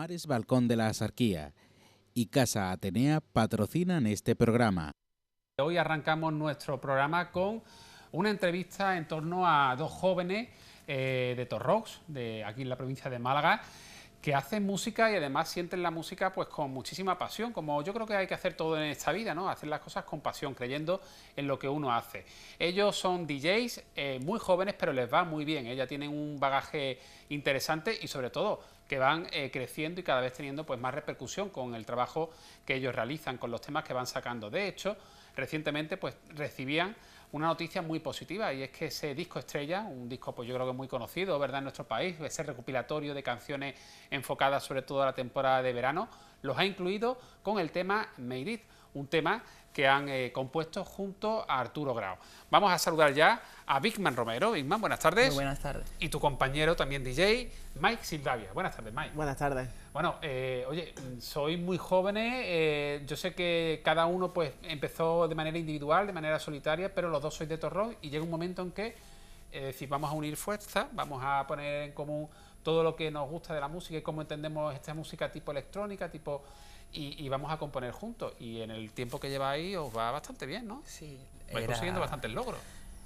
Palomares Balcón de la Asarquía y Casa Atenea patrocinan este programa. Hoy arrancamos nuestro programa con una entrevista en torno a dos jóvenes de Torrox, de aquí en la provincia de Málaga, que hacen música y además sienten la música pues con muchísima pasión, como yo creo que hay que hacer todo en esta vida, ¿no? Hacer las cosas con pasión, creyendo en lo que uno hace. Ellos son DJs muy jóvenes, pero les va muy bien, ya tienen un bagaje interesante y sobre todo que van creciendo y cada vez teniendo pues más repercusión con el trabajo que ellos realizan, con los temas que van sacando. De hecho, recientemente pues recibían una noticia muy positiva, y es que ese disco estrella, un disco pues yo creo que muy conocido, ¿verdad?, en nuestro país, ese recopilatorio de canciones enfocadas sobre todo a la temporada de verano, los ha incluido con el tema Made It, un tema que han compuesto junto a Arturo Grau. Vamos a saludar ya a Bigman Romero. Bigman, buenas tardes. Muy buenas tardes. Y tu compañero también DJ, Mike Sildavia. Buenas tardes, Mike. Buenas tardes. Bueno, oye, sois muy jóvenes, yo sé que cada uno pues empezó de manera individual, de manera solitaria, pero los dos sois de Torrox y llega un momento en que decís, vamos a unir fuerzas, vamos a poner en común todo lo que nos gusta de la música y cómo entendemos esta música tipo electrónica, tipo... Y vamos a componer juntos, y en el tiempo que lleváis os va bastante bien, ¿no? Sí. Vais consiguiendo bastantes logros.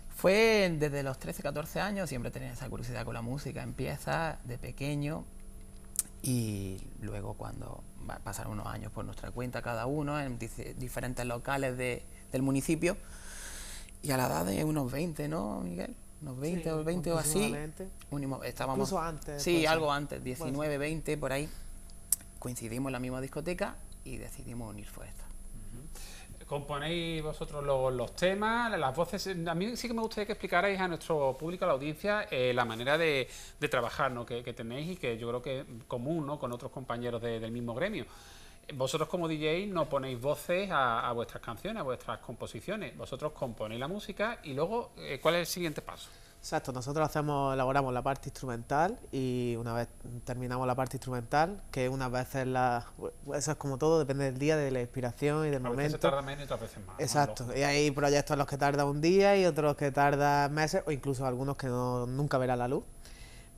Fue desde los 13, 14 años, siempre tenía esa curiosidad con la música, empieza de pequeño y luego cuando pasaron unos años por nuestra cuenta cada uno en diferentes locales del municipio, y a la edad de unos 20, ¿no, Miguel? Unos 20 sí, o 20 o así, estábamos... Incluso antes. Sí, algo antes, 19, 20, por ahí. Coincidimos en la misma discoteca y decidimos unir fuerzas. Componéis vosotros los temas, las voces. A mí sí que me gustaría que explicarais a nuestro público, a la audiencia, la manera de trabajar, ¿no?, que tenéis, y que yo creo que es común, ¿no?, con otros compañeros del mismo gremio. Vosotros como DJ no ponéis voces a vuestras canciones, a vuestras composiciones. Vosotros componéis la música y luego, ¿cuál es el siguiente paso? Exacto, nosotros elaboramos la parte instrumental, y una vez terminamos la parte instrumental, que unas veces eso es como todo, depende del día, de la inspiración y del momento. A veces tarda menos y otras veces más. Exacto, y hay proyectos en los que tarda un día y otros que tardan meses, o incluso algunos que nunca verán la luz.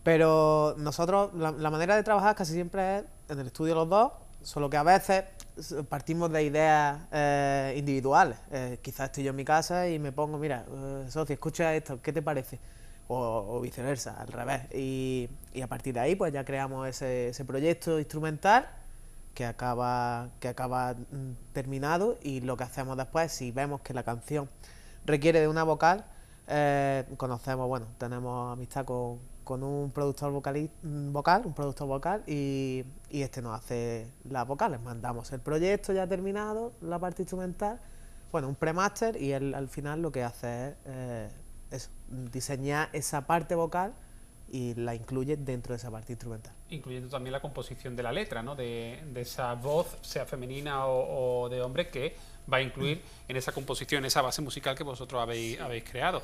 Pero nosotros, la manera de trabajar casi siempre es en el estudio los dos, solo que a veces partimos de ideas individuales. Quizás estoy yo en mi casa y me pongo, mira, socio, escucha esto, ¿qué te parece? O viceversa, al revés. Y a partir de ahí pues ya creamos ese proyecto instrumental que acaba terminado, y lo que hacemos después, si vemos que la canción requiere de una vocal, tenemos amistad con un productor vocal, y este nos hace las vocales. Mandamos el proyecto ya terminado, la parte instrumental, un pre-master, y él al final lo que hace es diseñar esa parte vocal y la incluye dentro de esa parte instrumental. Incluyendo también la composición de la letra, ¿no?, de esa voz, sea femenina o de hombre, que va a incluir en esa composición, esa base musical que vosotros habéis creado.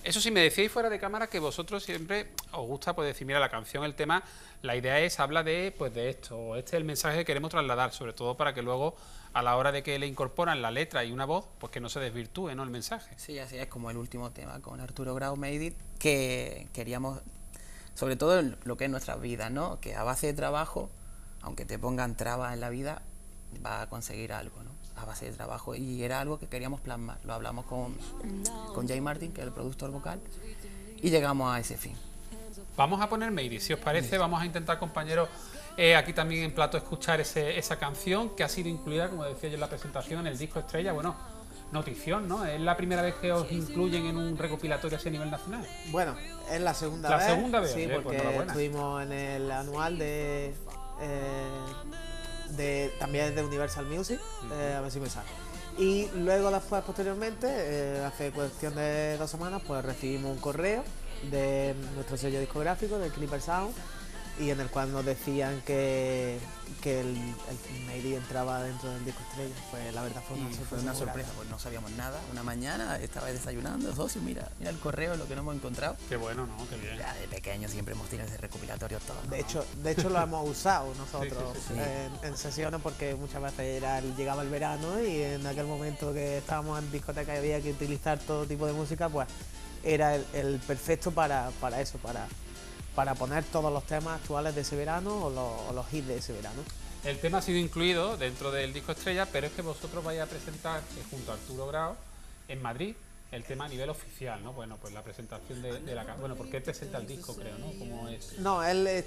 Eso sí, me decíais fuera de cámara que vosotros siempre os gusta pues decir, mira, la canción, el tema, la idea habla de esto, este es el mensaje que queremos trasladar, sobre todo para que luego, a la hora de que le incorporan la letra y una voz, pues que no se desvirtúe, ¿no?, el mensaje. Sí, así es, como el último tema con Arturo Grau, Made It, que queríamos, sobre todo en lo que es nuestra vida, ¿no?, que a base de trabajo, aunque te pongan trabas en la vida, vas a conseguir algo, ¿no?, a base de trabajo, y era algo que queríamos plasmar. Lo hablamos con Jay Martin, que es el productor vocal, y llegamos a ese fin. Vamos a poner Made It, si os parece. Vamos a intentar, compañeros, aquí también en plato, escuchar esa canción que ha sido incluida, como decía yo en la presentación, en el disco estrella. Bueno, notición, ¿no? ¿Es la primera vez que os incluyen en un recopilatorio así a nivel nacional? Bueno, es la segunda vez. La segunda vez, sí, porque pues estuvimos en el anual también de Universal Music, a ver si me sale. Y luego después, posteriormente, hace cuestión de 2 semanas, pues recibimos un correo de nuestro sello discográfico, de Clipper Sound, y en el cual nos decían que el Made It entraba dentro del disco estrella. Pues la verdad fue una sorpresa. Pues no sabíamos nada. Una mañana estaba desayunando, socio, mira el correo, lo que no hemos encontrado. Qué bueno, ¿no? Qué bien. Ya de pequeño siempre hemos tenido ese recopilatorio todo, ¿no? De hecho lo hemos usado nosotros sí. En sesiones, porque muchas veces llegaba el verano, y en aquel momento que estábamos en discoteca y había que utilizar todo tipo de música, pues era el perfecto para eso, para para poner todos los temas actuales de ese verano o los hits de ese verano. El tema ha sido incluido dentro del disco estrella, pero es que vosotros vais a presentar junto a Arturo Grau en Madrid el tema a nivel oficial, ¿no? Bueno, pues la presentación de la... Bueno, porque él presenta el disco, creo, ¿no? ¿Cómo es? No, él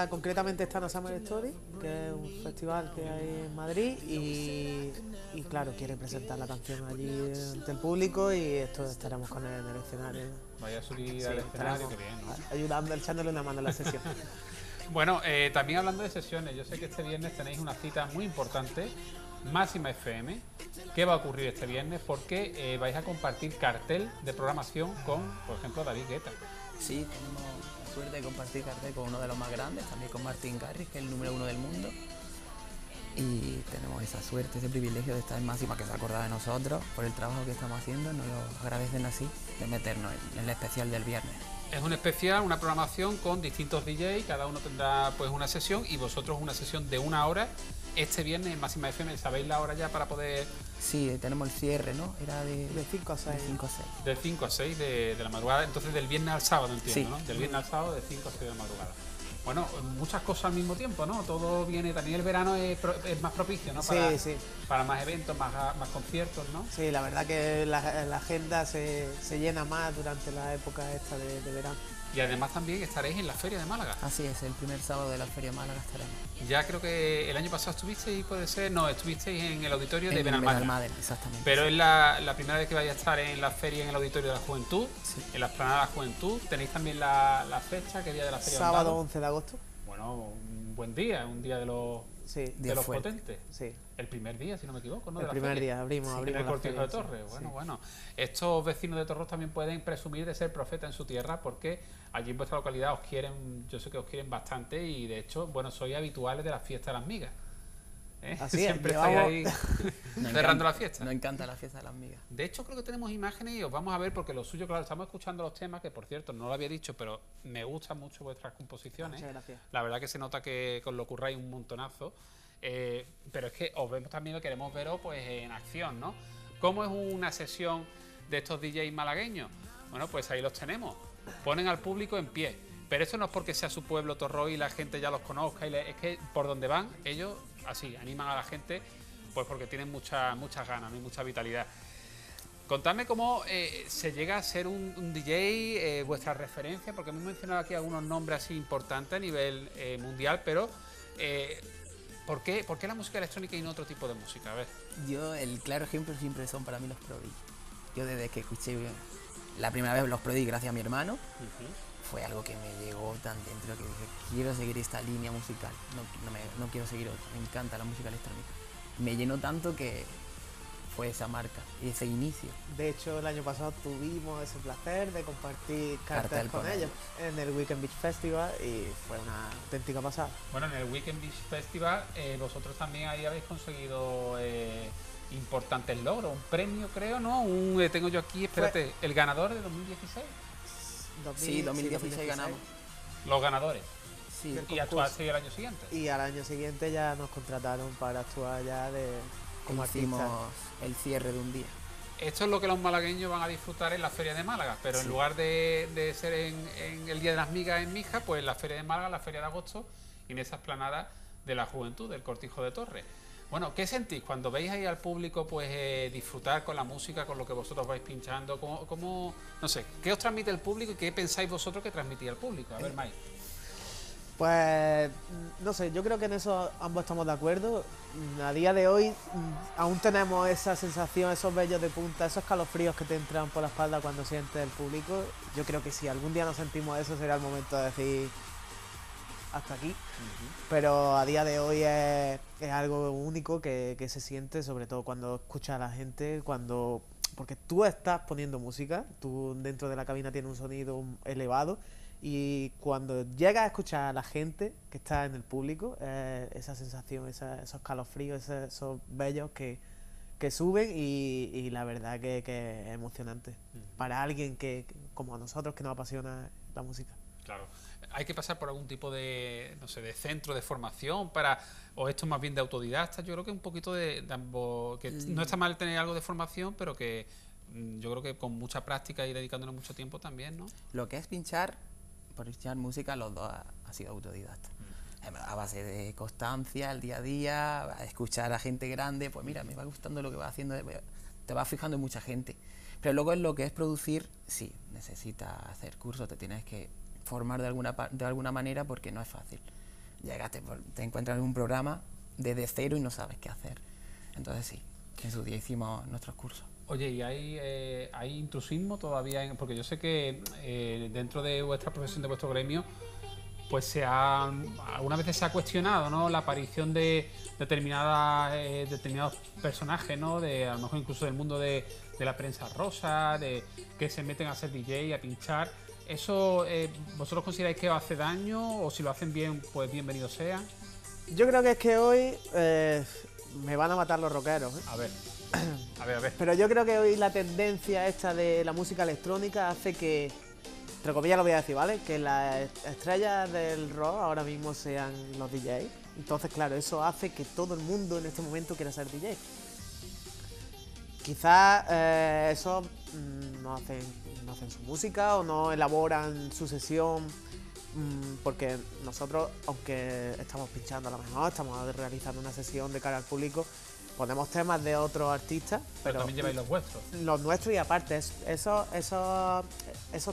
concretamente está en Summer Story, que es un festival que hay en Madrid, y claro, quiere presentar la canción allí ante el público, y esto estaremos con él en el escenario. Vaya a subir Sí, al escenario, estaremos qué bien, ¿no? ayudando, echándole una mano en la sesión. Bueno, también hablando de sesiones, yo sé que este viernes tenéis una cita muy importante, Máxima FM. ¿Qué va a ocurrir este viernes? Porque vais a compartir cartel de programación con, por ejemplo, David Guetta. Sí, tenemos la suerte de compartir cartel con uno de los más grandes, también con Martin Garrix, que es el número 1 del mundo. Y tenemos esa suerte, ese privilegio de estar en Máxima, que se ha acordado de nosotros por el trabajo que estamos haciendo, nos lo agradecen así, de meternos en el especial del viernes. Es un especial, una programación con distintos DJs, cada uno tendrá pues una sesión y vosotros una sesión de 1 hora este viernes en Máxima FM. ¿Sabéis la hora ya para poder...? Sí, tenemos el cierre, ¿no? Era de 5 a 6. 5 a 6. De 5 a 6 de la madrugada, entonces del viernes al sábado, entiendo, Sí. ¿no? Del viernes al sábado de 5 a 6 de la madrugada. Bueno, muchas cosas al mismo tiempo, ¿no? Todo viene, también el verano es más propicio, ¿no? Para, Sí. para más eventos, más conciertos, ¿no? Sí, la verdad que la agenda se llena más durante la época esta de verano. Y además también estaréis en la Feria de Málaga. Así es, el primer sábado de la Feria Málaga estaremos. Ya creo que el año pasado estuvisteis, puede ser, no, estuvisteis en el auditorio de En Benalmádena. Benalmádena, exactamente. Pero sí. es la primera vez que vais a estar en la feria en el auditorio de la Juventud, Sí. en la Explanada de la Juventud. Tenéis también la fecha, ¿qué día de la feria? Sábado Andado? 11 de agosto. Bueno, un buen día, un día de los, Sí, de Día los fuerte. potentes. sí. El primer día, si no me equivoco, ¿no? El de la primer feria. día abrimos En el la Cortijo feria, de Torres. sí, Bueno, sí. bueno. Estos vecinos de Torros también pueden presumir de ser profeta en su tierra porque allí en vuestra localidad os quieren, yo sé que os quieren bastante y de hecho, bueno, sois habituales de las fiestas de las migas. ¿Eh? Así es, Siempre llevamos- estáis ahí Nos cerrando encanta- la fiesta. Nos encanta la fiesta de las migas. De hecho, creo que tenemos imágenes y os vamos a ver porque lo suyo, claro, estamos escuchando los temas, que por cierto, no lo había dicho, pero me gustan mucho vuestras composiciones. Muchas gracias. La verdad que se nota que os lo curráis un montonazo. Pero es que os vemos también, queremos veros pues en acción, ¿no? ¿Cómo es una sesión de estos DJs malagueños? Bueno, pues ahí los tenemos. Ponen al público en pie. Pero eso no es porque sea su pueblo Torroy y la gente ya los conozca. Es que por donde van, ellos así animan a la gente, pues porque tienen muchas ganas, ¿no? Y mucha vitalidad. Contadme cómo se llega a ser un DJ, vuestra referencia, porque hemos mencionado aquí algunos nombres así importantes a nivel mundial, pero ¿por qué la música electrónica y no otro tipo de música? A ver. Yo, el claro ejemplo siempre son para mí los Prodigy. Yo desde que escuché la primera vez los Prodigy gracias a mi hermano, fue algo que me llegó tan dentro que dije, quiero seguir esta línea musical, no quiero seguir otra, me encanta la música electrónica. Me llenó tanto que fue esa marca y ese inicio. De hecho, el año pasado tuvimos ese placer de compartir cartel Cartel con con ellos en el Weekend Beach Festival y fue una auténtica pasada. Bueno, en el Weekend Beach Festival vosotros también ahí habéis conseguido importantes logros, un premio creo, ¿no? Tengo yo aquí, espérate, el ganador de 2016. Sí, 2016 ganamos. Los ganadores. Sí, Del Y concurso. actuasteis el año siguiente. Y al año siguiente ya nos contrataron para actuar ya como hicimos artistas. el cierre de un día. Esto es lo que los malagueños van a disfrutar en la Feria de Málaga, pero en Sí. lugar de ser en el Día de las Migas en Mija, pues en la Feria de Málaga, la Feria de Agosto, y en esa explanada de la Juventud, del Cortijo de Torres. Bueno, ¿qué sentís cuando veis ahí al público pues disfrutar con la música, con lo que vosotros vais pinchando? ¿Cómo, no sé, qué os transmite el público y qué pensáis vosotros que transmitía al público? A ver, Mike. Pues no sé, yo creo que en eso ambos estamos de acuerdo. A día de hoy aún tenemos esa sensación, esos vellos de punta, esos escalofríos que te entran por la espalda cuando sientes el público. Yo creo que si algún día no sentimos eso será el momento de decir hasta aquí. Pero a día de hoy es algo único que se siente, sobre todo cuando escuchas a la gente, porque tú estás poniendo música, tú dentro de la cabina tienes un sonido elevado. Y cuando llegas a escuchar a la gente que está en el público, esa sensación, esos calofríos, esos vellos que suben y la verdad que es emocionante. Para alguien como a nosotros que nos apasiona la música. Claro. Hay que pasar por algún tipo de, no sé, de centro de formación o esto más bien de autodidacta. Yo creo que un poquito de ambos, que no está mal tener algo de formación, pero que yo creo que con mucha práctica y dedicándonos mucho tiempo también, ¿no? Lo que es pinchar, por escuchar música, los dos ha sido autodidacta. A base de constancia, el día a día, a escuchar a gente grande, pues mira, me va gustando lo que va haciendo, te vas fijando en mucha gente. Pero luego en lo que es producir, sí, necesitas hacer cursos, te tienes que formar de alguna manera porque no es fácil. Llegas, te encuentras en un programa desde cero y no sabes qué hacer. Entonces sí, en su día hicimos nuestros cursos. Oye, ¿y hay intrusismo todavía? Porque yo sé que dentro de vuestra profesión, de vuestro gremio, pues algunas veces se ha cuestionado, ¿no?, la aparición de determinados personajes, ¿no?, a lo mejor incluso del mundo de la prensa rosa, de que se meten a ser DJ, a pinchar. ¿Eso vosotros consideráis que os hace daño, o si lo hacen bien, pues bienvenido sea? Yo creo que es que hoy me van a matar los rockeros, ¿eh? A ver. Pero yo creo que hoy la tendencia esta de la música electrónica hace que, entre comillas lo voy a decir, ¿vale?, que las estrellas del rock ahora mismo sean los DJs. Entonces, claro, eso hace que todo el mundo en este momento quiera ser DJ. Quizás eso no hacen su música o no elaboran su sesión, porque nosotros, aunque estamos pinchando a lo mejor, estamos realizando una sesión de cara al público, ponemos temas de otros artistas. Pero también lleváis los vuestros. Los nuestros, y aparte, esos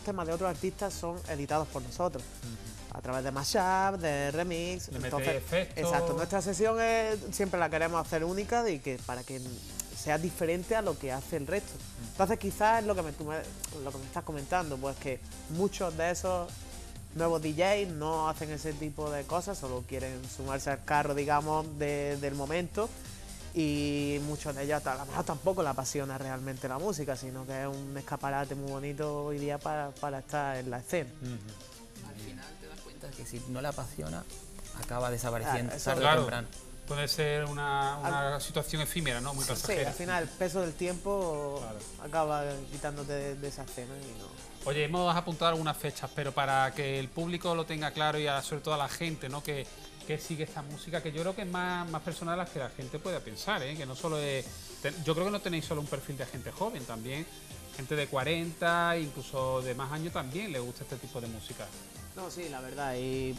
temas de otros artistas son editados por nosotros. A través de mashup, de remix. Entonces, efectos. Exacto, nuestra sesión siempre la queremos hacer única para que sea diferente a lo que hace el resto. Entonces quizás es lo que me estás comentando, pues que muchos de esos nuevos DJs no hacen ese tipo de cosas, solo quieren sumarse al carro, digamos, del momento, y muchos de ellos a lo mejor tampoco le apasiona realmente la música, sino que es un escaparate muy bonito hoy día para estar en la escena. Al final te das cuenta que si no le apasiona, acaba desapareciendo tarde claro. o temprano. Puede ser una situación efímera, ¿no?, muy pasajera. Sí, al final el peso del tiempo Claro. acaba quitándote de esa escena y no. Oye, hemos apuntado algunas fechas, pero para que el público lo tenga claro y sobre todo a la gente, ¿no?, que sigue esta música, que yo creo que es más personal a las que la gente pueda pensar, ¿eh?, que no solo es... Yo creo que no tenéis solo un perfil de gente joven, también gente de 40, incluso de más años también le gusta este tipo de música. No, sí, la verdad, y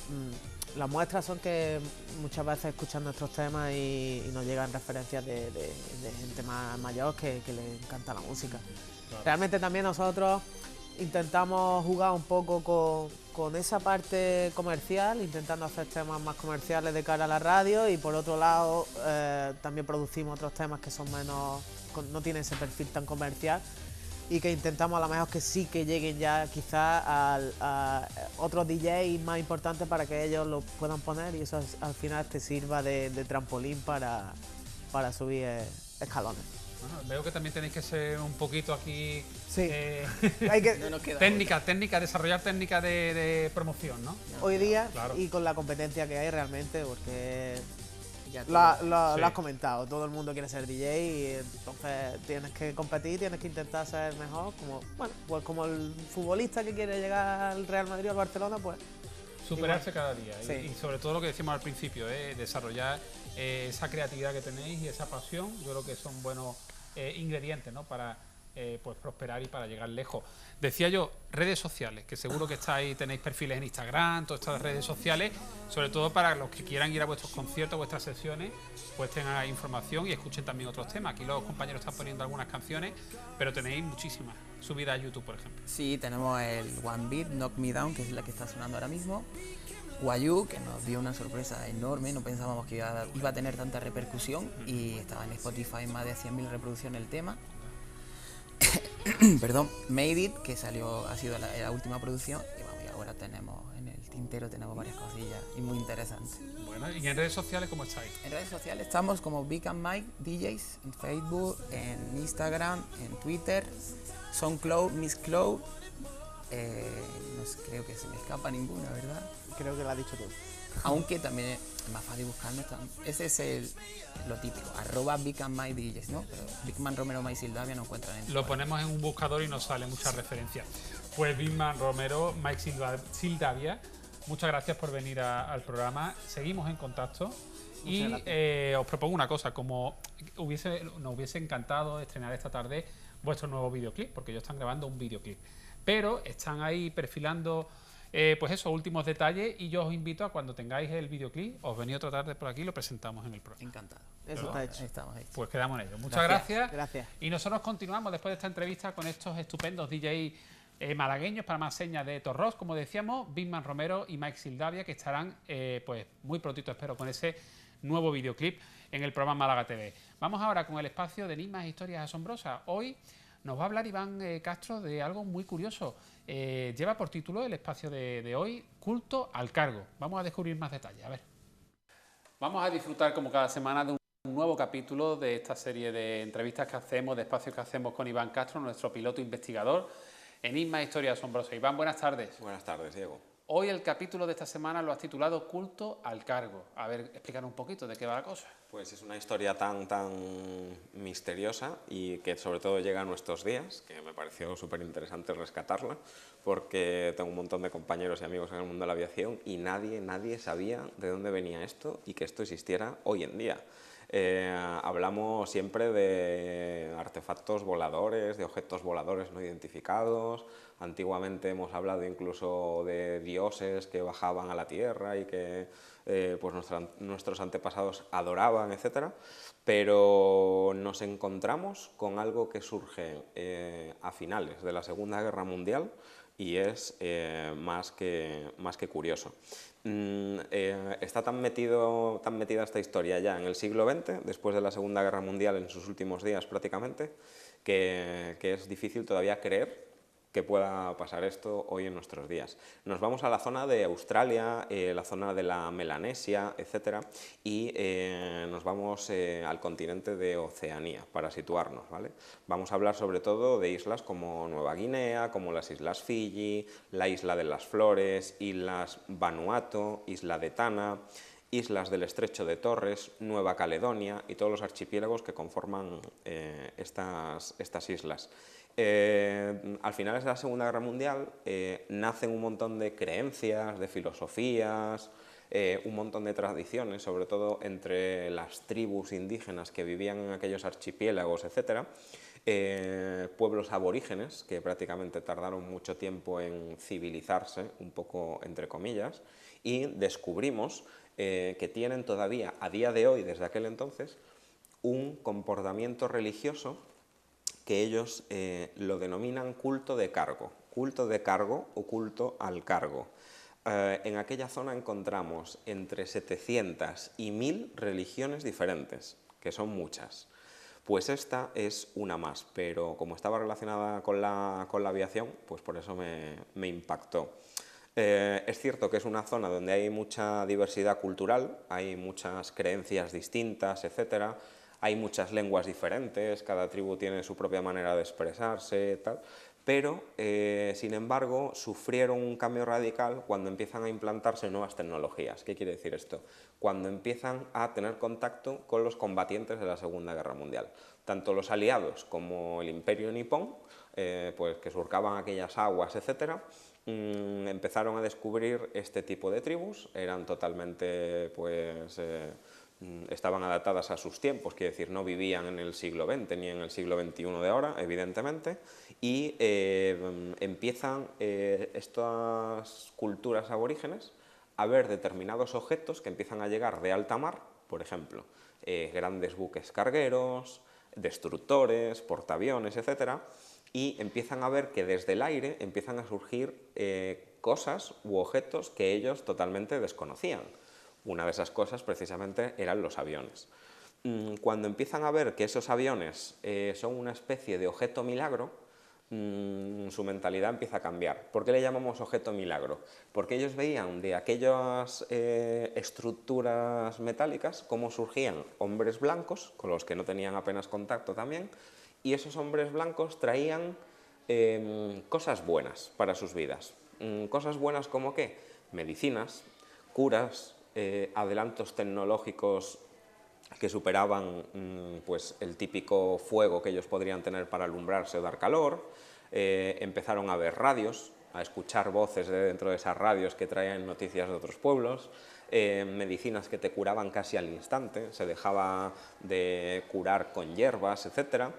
las muestras son que muchas veces escuchan nuestros temas y nos llegan referencias de gente más mayor que les encanta la música. Claro. Realmente también nosotros intentamos jugar un poco con esa parte comercial, intentando hacer temas más comerciales de cara a la radio, y por otro lado también producimos otros temas que son menos, no tienen ese perfil tan comercial, y que intentamos a lo mejor que sí que lleguen ya quizás a otros DJs más importantes para que ellos lo puedan poner, y eso al final te sirva de trampolín para subir escalones. Bueno, veo que también tenéis que ser un poquito aquí... Sí, hay que... No desarrollar técnicas de promoción, ¿no? Hoy día, claro. Y con la competencia que hay realmente, porque... Ya Lo has comentado, todo el mundo quiere ser DJ y entonces tienes que competir, tienes que intentar ser mejor, pues como el futbolista que quiere llegar al Real Madrid o al Barcelona, pues... Superarse igual. Cada día, sí. y sobre todo lo que decíamos al principio, desarrollar esa creatividad que tenéis y esa pasión, yo creo que son buenos ingredientes, ¿no?, para pues prosperar y para llegar lejos. Decía yo, redes sociales, que seguro que tenéis perfiles en Instagram, todas estas redes sociales, sobre todo para los que quieran ir a vuestros conciertos, vuestras sesiones, pues tengan información y escuchen también otros temas. Aquí los compañeros están poniendo algunas canciones, pero tenéis muchísimas subidas a YouTube, por ejemplo. Sí, tenemos el One Beat, Knock Me Down, que es la que está sonando ahora mismo. Guayú, que nos dio una sorpresa enorme, no pensábamos que iba a tener tanta repercusión, y estaba en Spotify más de 100.000 reproducciones el tema. Perdón, Made It, que ha sido la última producción, y ahora tenemos en el tintero varias cosillas y muy interesantes. Bueno, ¿y en redes sociales cómo estáis? En redes sociales estamos como Big and Mike DJs, en Facebook, en Instagram, en Twitter, SoundCloud, Miss Cloud, no creo que se me escapa ninguna, ¿verdad? Creo que lo has dicho tú. Aunque también es más fácil buscarnos. Ese es lo típico, @Big and Mike DJs, ¿no? Pero Bigman Romero Mike Sildavia no encuentran en Lo ponemos en un buscador y nos sale muchas referencias. Pues Bigman Romero, Mike Sildavia, muchas gracias por venir al programa. Seguimos en contacto. Y os propongo una cosa, como nos hubiese encantado estrenar esta tarde vuestro nuevo videoclip, porque ellos están grabando un videoclip, pero están ahí perfilando pues eso, últimos detalles, y yo os invito a cuando tengáis el videoclip, os venís otra tarde por aquí y lo presentamos en el programa. Encantado. Eso está hecho. Ahí estamos, ahí. Pues quedamos en ello. Muchas gracias. Gracias. Y nosotros continuamos después de esta entrevista con estos estupendos DJ malagueños, para más señas de Torrox, como decíamos, Bigman Romero y Mike Sildavia, que estarán pues muy prontito, espero, con ese nuevo videoclip en el programa Málaga TV. Vamos ahora con el espacio de enigmas e historias asombrosas. Hoy nos va a hablar Iván Castro de algo muy curioso. Lleva por título el espacio de hoy, Culto al Cargo. Vamos a descubrir más detalles. A ver. Vamos a disfrutar como cada semana de un nuevo capítulo de esta serie de entrevistas que hacemos, de espacios que hacemos con Iván Castro, nuestro piloto investigador. Enigmas e historias asombrosas. Iván, buenas tardes. Buenas tardes, Diego. Hoy el capítulo de esta semana lo has titulado Culto al Cargo. A ver, explícanos un poquito de qué va la cosa. Pues es una historia tan misteriosa y que sobre todo llega a nuestros días, que me pareció súper interesante rescatarla, porque tengo un montón de compañeros y amigos en el mundo de la aviación y nadie sabía de dónde venía esto y que esto existiera hoy en día. Hablamos siempre de artefactos voladores, de objetos voladores no identificados. Antiguamente hemos hablado incluso de dioses que bajaban a la tierra y que pues nuestros antepasados adoraban, etc. Pero nos encontramos con algo que surge a finales de la Segunda Guerra Mundial y es más que curioso. Está tan metida esta historia ya en el siglo XX, después de la Segunda Guerra Mundial, en sus últimos días prácticamente, que es difícil todavía creer que pueda pasar esto hoy en nuestros días. Nos vamos a la zona de Australia, la zona de la Melanesia, etc. Y nos vamos al continente de Oceanía, para situarnos, ¿vale? Vamos a hablar sobre todo de islas como Nueva Guinea, como las Islas Fiji, la Isla de las Flores, Islas Vanuatu, Isla de Tana, islas del Estrecho de Torres, Nueva Caledonia y todos los archipiélagos que conforman estas islas. Al final de la Segunda Guerra Mundial nacen un montón de creencias, de filosofías, un montón de tradiciones, sobre todo entre las tribus indígenas que vivían en aquellos archipiélagos, etc. Pueblos aborígenes que prácticamente tardaron mucho tiempo en civilizarse, un poco entre comillas, y descubrimos que tienen todavía, a día de hoy, desde aquel entonces, un comportamiento religioso que ellos lo denominan culto de cargo o culto al cargo. En aquella zona encontramos entre 700 y 1000 religiones diferentes, que son muchas. Pues esta es una más, pero como estaba relacionada con la aviación, pues por eso me impactó. Es cierto que es una zona donde hay mucha diversidad cultural, hay muchas creencias distintas, etc. Hay muchas lenguas diferentes, cada tribu tiene su propia manera de expresarse, tal, pero, sin embargo, sufrieron un cambio radical cuando empiezan a implantarse nuevas tecnologías. ¿Qué quiere decir esto? Cuando empiezan a tener contacto con los combatientes de la Segunda Guerra Mundial. Tanto los aliados como el Imperio Nipón, pues que surcaban aquellas aguas, etc., empezaron a descubrir este tipo de tribus, eran totalmente, pues, estaban adaptadas a sus tiempos, quiere decir, no vivían en el siglo XX ni en el siglo XXI de ahora, evidentemente, y empiezan estas culturas aborígenes a ver determinados objetos que empiezan a llegar de alta mar, por ejemplo, grandes buques cargueros, destructores, portaaviones, etc., y empiezan a ver que desde el aire empiezan a surgir cosas u objetos que ellos totalmente desconocían. Una de esas cosas precisamente eran los aviones. Cuando empiezan a ver que esos aviones son una especie de objeto milagro, su mentalidad empieza a cambiar. ¿Por qué le llamamos objeto milagro? Porque ellos veían de aquellas estructuras metálicas cómo surgían hombres blancos, con los que no tenían apenas contacto también, y esos hombres blancos traían cosas buenas para sus vidas. Cosas buenas como ¿qué? Medicinas, curas, adelantos tecnológicos que superaban pues, el típico fuego que ellos podrían tener para alumbrarse o dar calor. Empezaron a ver radios, a escuchar voces de dentro de esas radios que traían noticias de otros pueblos, medicinas que te curaban casi al instante, se dejaba de curar con hierbas, etc.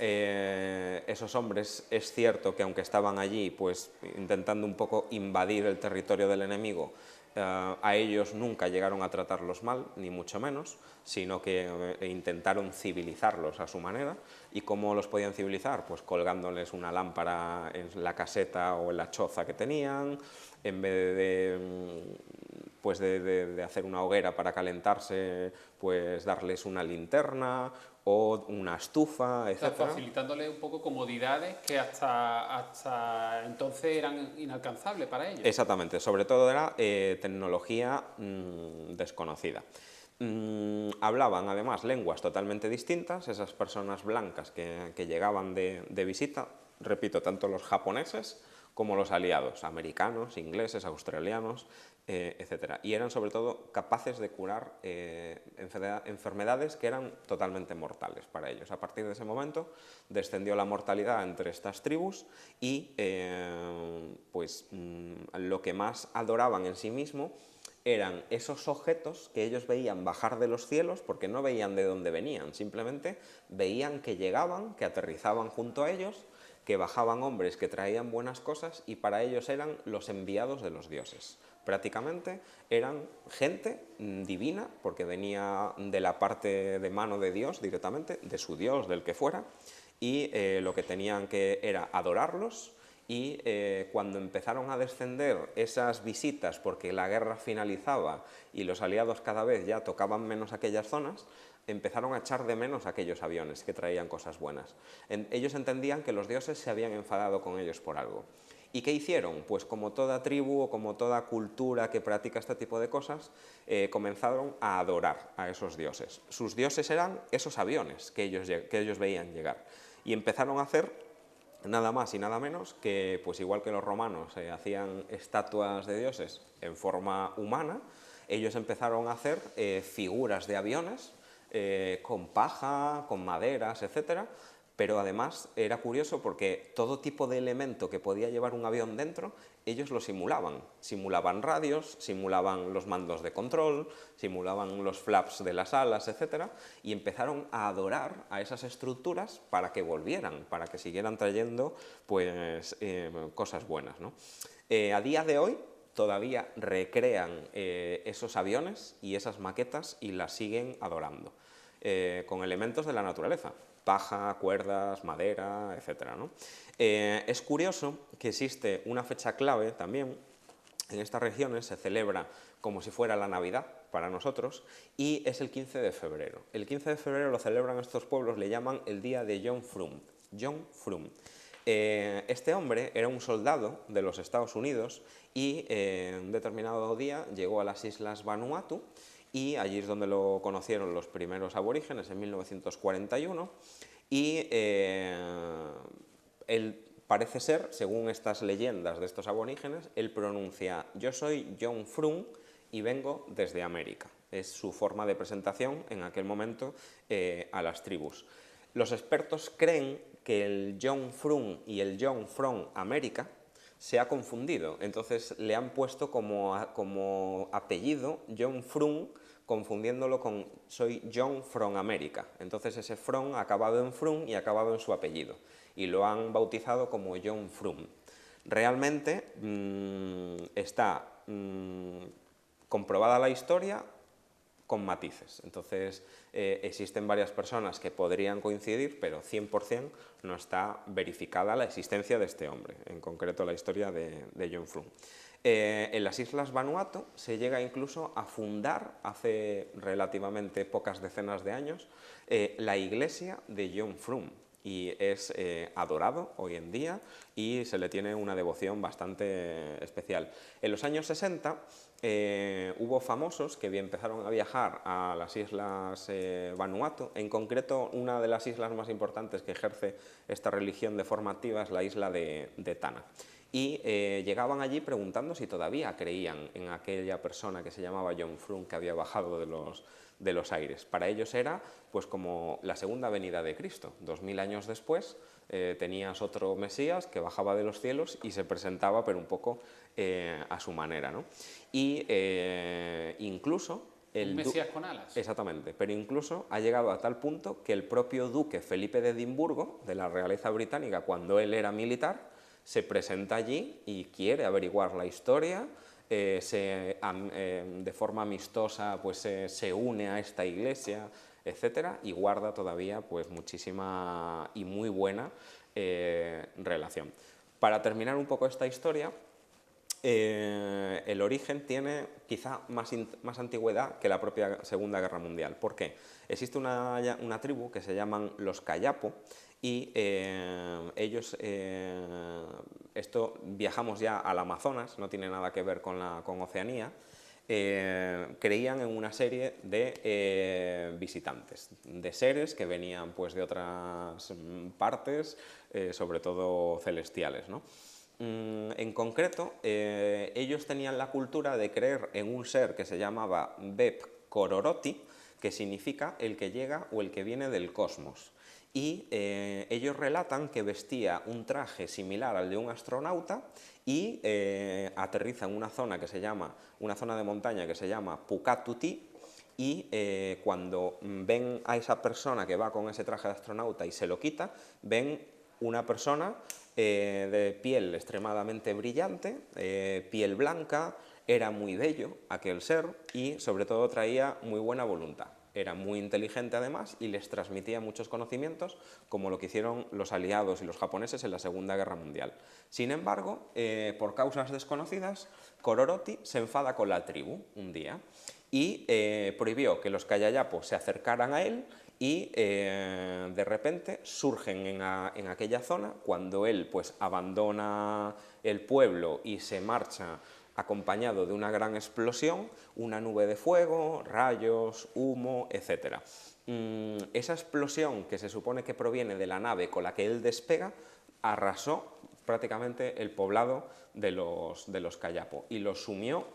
esos hombres es cierto que aunque estaban allí pues intentando un poco invadir el territorio del enemigo, a ellos nunca llegaron a tratarlos mal, ni mucho menos, sino que intentaron civilizarlos a su manera. ¿Y cómo los podían civilizar? Pues colgándoles una lámpara en la caseta o en la choza que tenían, en vez de hacer una hoguera para calentarse, pues darles una linterna o una estufa, etc. Facilitándole un poco comodidades que hasta entonces eran inalcanzables para ellos. Exactamente, sobre todo era tecnología desconocida. Hablaban además lenguas totalmente distintas, esas personas blancas que llegaban de visita, repito, tanto los japoneses como los aliados, americanos, ingleses, australianos, etc. Y eran sobre todo capaces de curar enfermedades que eran totalmente mortales para ellos. A partir de ese momento descendió la mortalidad entre estas tribus y lo que más adoraban en sí mismo eran esos objetos que ellos veían bajar de los cielos, porque no veían de dónde venían, simplemente veían que llegaban, que aterrizaban junto a ellos, que bajaban hombres que traían buenas cosas y para ellos eran los enviados de los dioses. Prácticamente eran gente divina, porque venía de la parte de mano de Dios directamente, de su Dios, del que fuera, y lo que tenían que era adorarlos. Y cuando empezaron a descender esas visitas, porque la guerra finalizaba y los aliados cada vez ya tocaban menos aquellas zonas, empezaron a echar de menos aquellos aviones que traían cosas buenas. Ellos entendían que los dioses se habían enfadado con ellos por algo. ¿Y qué hicieron? Pues como toda tribu o como toda cultura que practica este tipo de cosas, comenzaron a adorar a esos dioses. Sus dioses eran esos aviones que ellos veían llegar. Y empezaron a hacer nada más y nada menos que, pues igual que los romanos hacían estatuas de dioses en forma humana, ellos empezaron a hacer figuras de aviones con paja, con maderas, etcétera. Pero además era curioso porque todo tipo de elemento que podía llevar un avión dentro, ellos lo simulaban. Simulaban radios, simulaban los mandos de control, simulaban los flaps de las alas, etc. Y empezaron a adorar a esas estructuras para que volvieran, para que siguieran trayendo pues, cosas buenas, ¿no? A día de hoy todavía recrean esos aviones y esas maquetas y las siguen adorando, con elementos de la naturaleza. Paja, cuerdas, madera, etc., ¿no? Es curioso que existe una fecha clave también. En estas regiones se celebra como si fuera la Navidad para nosotros y es el 15 de febrero. El 15 de febrero lo celebran estos pueblos, le llaman el día de John Frum. John Frum. Este hombre era un soldado de los Estados Unidos y en un determinado día llegó a las Islas Vanuatu y allí es donde lo conocieron los primeros aborígenes en 1941 y él parece ser, según estas leyendas de estos aborígenes, él pronuncia: yo soy John Frum y vengo desde América. Es su forma de presentación en aquel momento a las tribus. Los expertos creen que el John Frum y el John from America se ha confundido, entonces le han puesto como apellido John Frum, confundiéndolo con soy John from America. Entonces ese from ha acabado en Frum y ha acabado en su apellido y lo han bautizado como John Frum. Realmente está comprobada la historia con matices. Entonces existen varias personas que podrían coincidir, pero 100% no está verificada la existencia de este hombre, en concreto la historia de John Frum. En las Islas Vanuatu se llega incluso a fundar, hace relativamente pocas decenas de años, la iglesia de John Frum, y es adorado hoy en día y se le tiene una devoción bastante especial. En los años 60 hubo famosos que empezaron a viajar a las Islas Vanuatu. En concreto, una de las islas más importantes que ejerce esta religión de forma activa es la isla de Tanna. Y llegaban allí preguntando si todavía creían en aquella persona que se llamaba John Frum, que había bajado de los aires. Para ellos era pues como la segunda venida de Cristo. 2000 años después tenías otro Mesías que bajaba de los cielos y se presentaba, pero un poco a su manera, ¿no? Y incluso Un Mesías con alas. Exactamente, pero incluso ha llegado a tal punto que el propio duque Felipe de Edimburgo, de la realeza británica, cuando él era militar, se presenta allí y quiere averiguar la historia, de forma amistosa pues, se une a esta iglesia, etcétera, y guarda todavía pues, muchísima y muy buena relación. Para terminar un poco esta historia, el origen tiene quizá más antigüedad que la propia Segunda Guerra Mundial. ¿Por qué? Existe una tribu que se llaman los Kayapo y ellos, esto viajamos ya al Amazonas, no tiene nada que ver con Oceanía, creían en una serie de visitantes, de seres que venían pues, de otras partes, sobre todo celestiales, ¿no? En concreto, ellos tenían la cultura de creer en un ser que se llamaba Bep Kororoti, que significa el que llega o el que viene del cosmos. Y ellos relatan que vestía un traje similar al de un astronauta y aterriza en una zona de montaña que se llama Pukatuti, y cuando ven a esa persona que va con ese traje de astronauta y se lo quita, ven una persona de piel extremadamente brillante, piel blanca, era muy bello aquel ser y sobre todo traía muy buena voluntad. Era muy inteligente además y les transmitía muchos conocimientos, como lo que hicieron los aliados y los japoneses en la Segunda Guerra Mundial. Sin embargo, por causas desconocidas, Kororoti se enfada con la tribu un día y prohibió que los Kayayapos se acercaran a él y de repente surgen en aquella zona cuando él pues, abandona el pueblo y se marcha acompañado de una gran explosión, una nube de fuego, rayos, humo, etc. Esa explosión, que se supone que proviene de la nave con la que él despega, arrasó prácticamente el poblado de los Kayapo y los sumió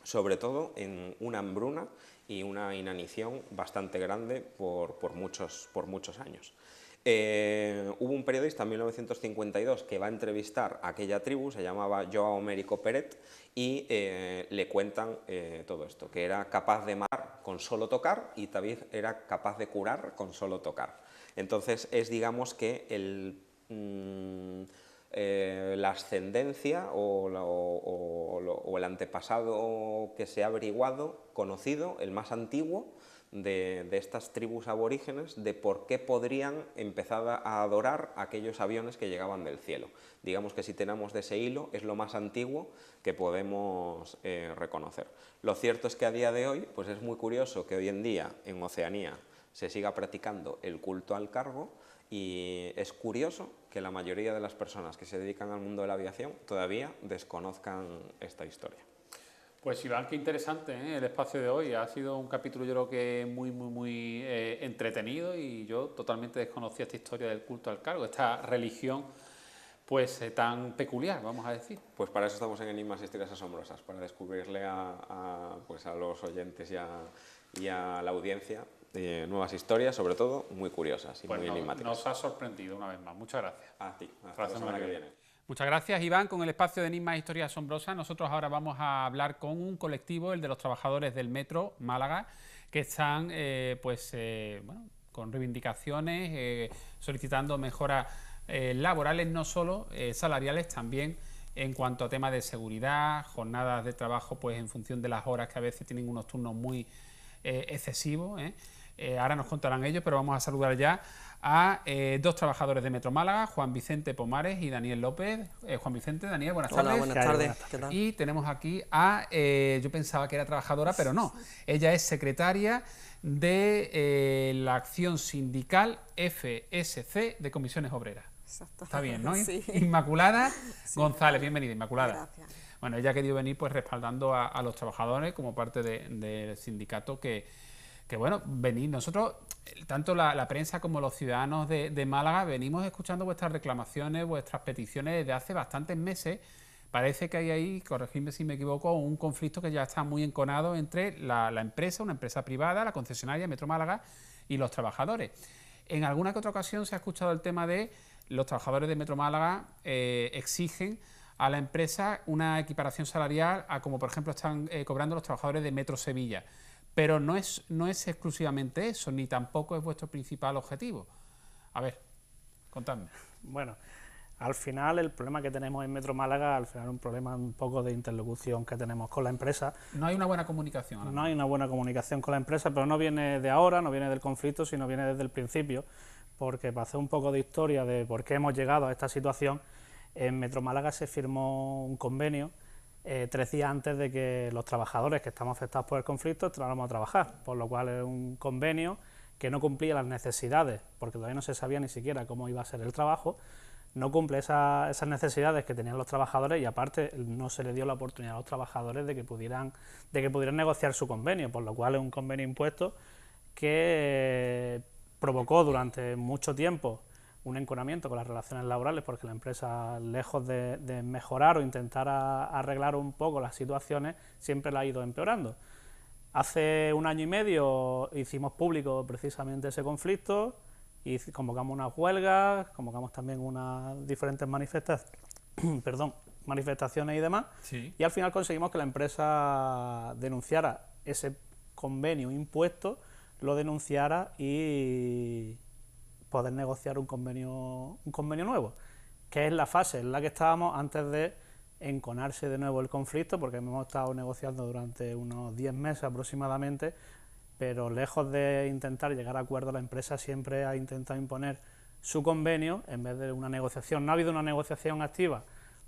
sobre todo en una hambruna y una inanición bastante grande por muchos años. Hubo un periodista en 1952 que va a entrevistar a aquella tribu, se llamaba Joao Américo Peret, y le cuentan todo esto, que era capaz de matar con solo tocar y también era capaz de curar con solo tocar. Entonces es, digamos, que la ascendencia o el antepasado que se ha averiguado, conocido, el más antiguo, de estas tribus aborígenes, de por qué podrían empezar a adorar aquellos aviones que llegaban del cielo. Digamos que si tenemos de ese hilo, es lo más antiguo que podemos reconocer. Lo cierto es que a día de hoy, pues es muy curioso que hoy en día en Oceanía se siga practicando el culto al cargo, y es curioso que la mayoría de las personas que se dedican al mundo de la aviación todavía desconozcan esta historia. Pues Iván, qué interesante el espacio de hoy. Ha sido un capítulo, yo creo que muy entretenido, y yo totalmente desconocía esta historia del culto al cargo, esta religión pues tan peculiar, vamos a decir. Pues para eso estamos en Enigmas y Historias Asombrosas, para descubrirle a los oyentes y a la audiencia nuevas historias, sobre todo muy curiosas y muy enigmáticas. Nos ha sorprendido una vez más. Muchas gracias. A ti. Hasta la semana que viene. Muchas gracias, Iván, con el espacio de Enigmas e Historias Asombrosas. Nosotros ahora vamos a hablar con un colectivo, el de los trabajadores del Metro Málaga, que están con reivindicaciones, solicitando mejoras laborales, no solo salariales, también en cuanto a temas de seguridad, jornadas de trabajo pues en función de las horas, que a veces tienen unos turnos muy excesivos. Ahora nos contarán ellos, pero vamos a saludar ya a dos trabajadores de Metro Málaga, Juan Vicente Pomares y Daniel López. Juan Vicente, Daniel, buenas tardes. Hola, buenas tardes. ¿Qué tal? Y tenemos aquí a, yo pensaba que era trabajadora, pero no. Ella es secretaria de la acción sindical FSC de Comisiones Obreras. Exacto. Está bien, ¿no? Sí. Inmaculada González, bienvenida, Inmaculada. Gracias. Bueno, ella ha querido venir pues respaldando a los trabajadores como parte del sindicato que bueno, venid. Nosotros, tanto la prensa como los ciudadanos de Málaga, venimos escuchando vuestras reclamaciones, vuestras peticiones desde hace bastantes meses. Parece que hay ahí, corregidme si me equivoco, un conflicto que ya está muy enconado entre la empresa, una empresa privada, la concesionaria Metro Málaga, y los trabajadores. En alguna que otra ocasión se ha escuchado el tema de los trabajadores de Metro Málaga exigen a la empresa una equiparación salarial a como por ejemplo están cobrando los trabajadores de Metro Sevilla. pero no es exclusivamente eso, ni tampoco es vuestro principal objetivo. A ver, contadme. Bueno, al final el problema que tenemos en Metro Málaga, al final es un problema un poco de interlocución que tenemos con la empresa. No hay una buena comunicación. No hay una buena comunicación con la empresa, pero no viene de ahora, no viene del conflicto, sino viene desde el principio, porque para hacer un poco de historia de por qué hemos llegado a esta situación, en Metro Málaga se firmó un convenio 3 días antes de que los trabajadores que estamos afectados por el conflicto entráramos a trabajar, por lo cual es un convenio que no cumplía las necesidades, porque todavía no se sabía ni siquiera cómo iba a ser el trabajo, no cumple esas necesidades que tenían los trabajadores y aparte no se le dio la oportunidad a los trabajadores de que pudieran negociar su convenio, por lo cual es un convenio impuesto que provocó durante mucho tiempo un enconamiento con las relaciones laborales, porque la empresa, lejos de mejorar o intentar arreglar un poco las situaciones, siempre la ha ido empeorando. Hace 1 año y medio hicimos público precisamente ese conflicto y convocamos unas huelgas, convocamos también unas diferentes manifestaciones y demás, Sí. y al final conseguimos que la empresa denunciara ese convenio impuesto, lo denunciara y poder negociar un convenio nuevo, que es la fase en la que estábamos antes de enconarse de nuevo el conflicto, porque hemos estado negociando durante unos 10 meses aproximadamente, pero lejos de intentar llegar a acuerdo, la empresa siempre ha intentado imponer su convenio en vez de una negociación. No ha habido una negociación activa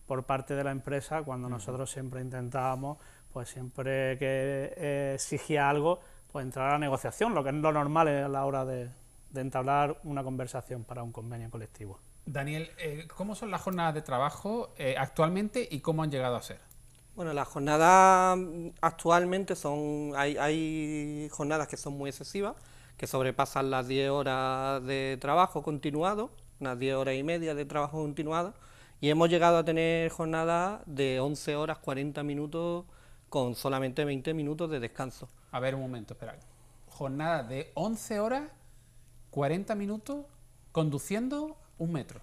por parte de la empresa cuando nosotros siempre intentábamos, pues siempre que exigía algo, pues entrar a la negociación, lo que es lo normal a la hora de entablar una conversación para un convenio colectivo. Daniel, ¿cómo son las jornadas de trabajo actualmente y cómo han llegado a ser? Bueno, las jornadas actualmente hay jornadas que son muy excesivas, que sobrepasan las 10 horas de trabajo continuado, unas 10 horas y media de trabajo continuado, y hemos llegado a tener jornadas de 11 horas 40 minutos con solamente 20 minutos de descanso. A ver, un momento, espera. Jornada de 11 horas, 40 minutos, conduciendo 1 metro.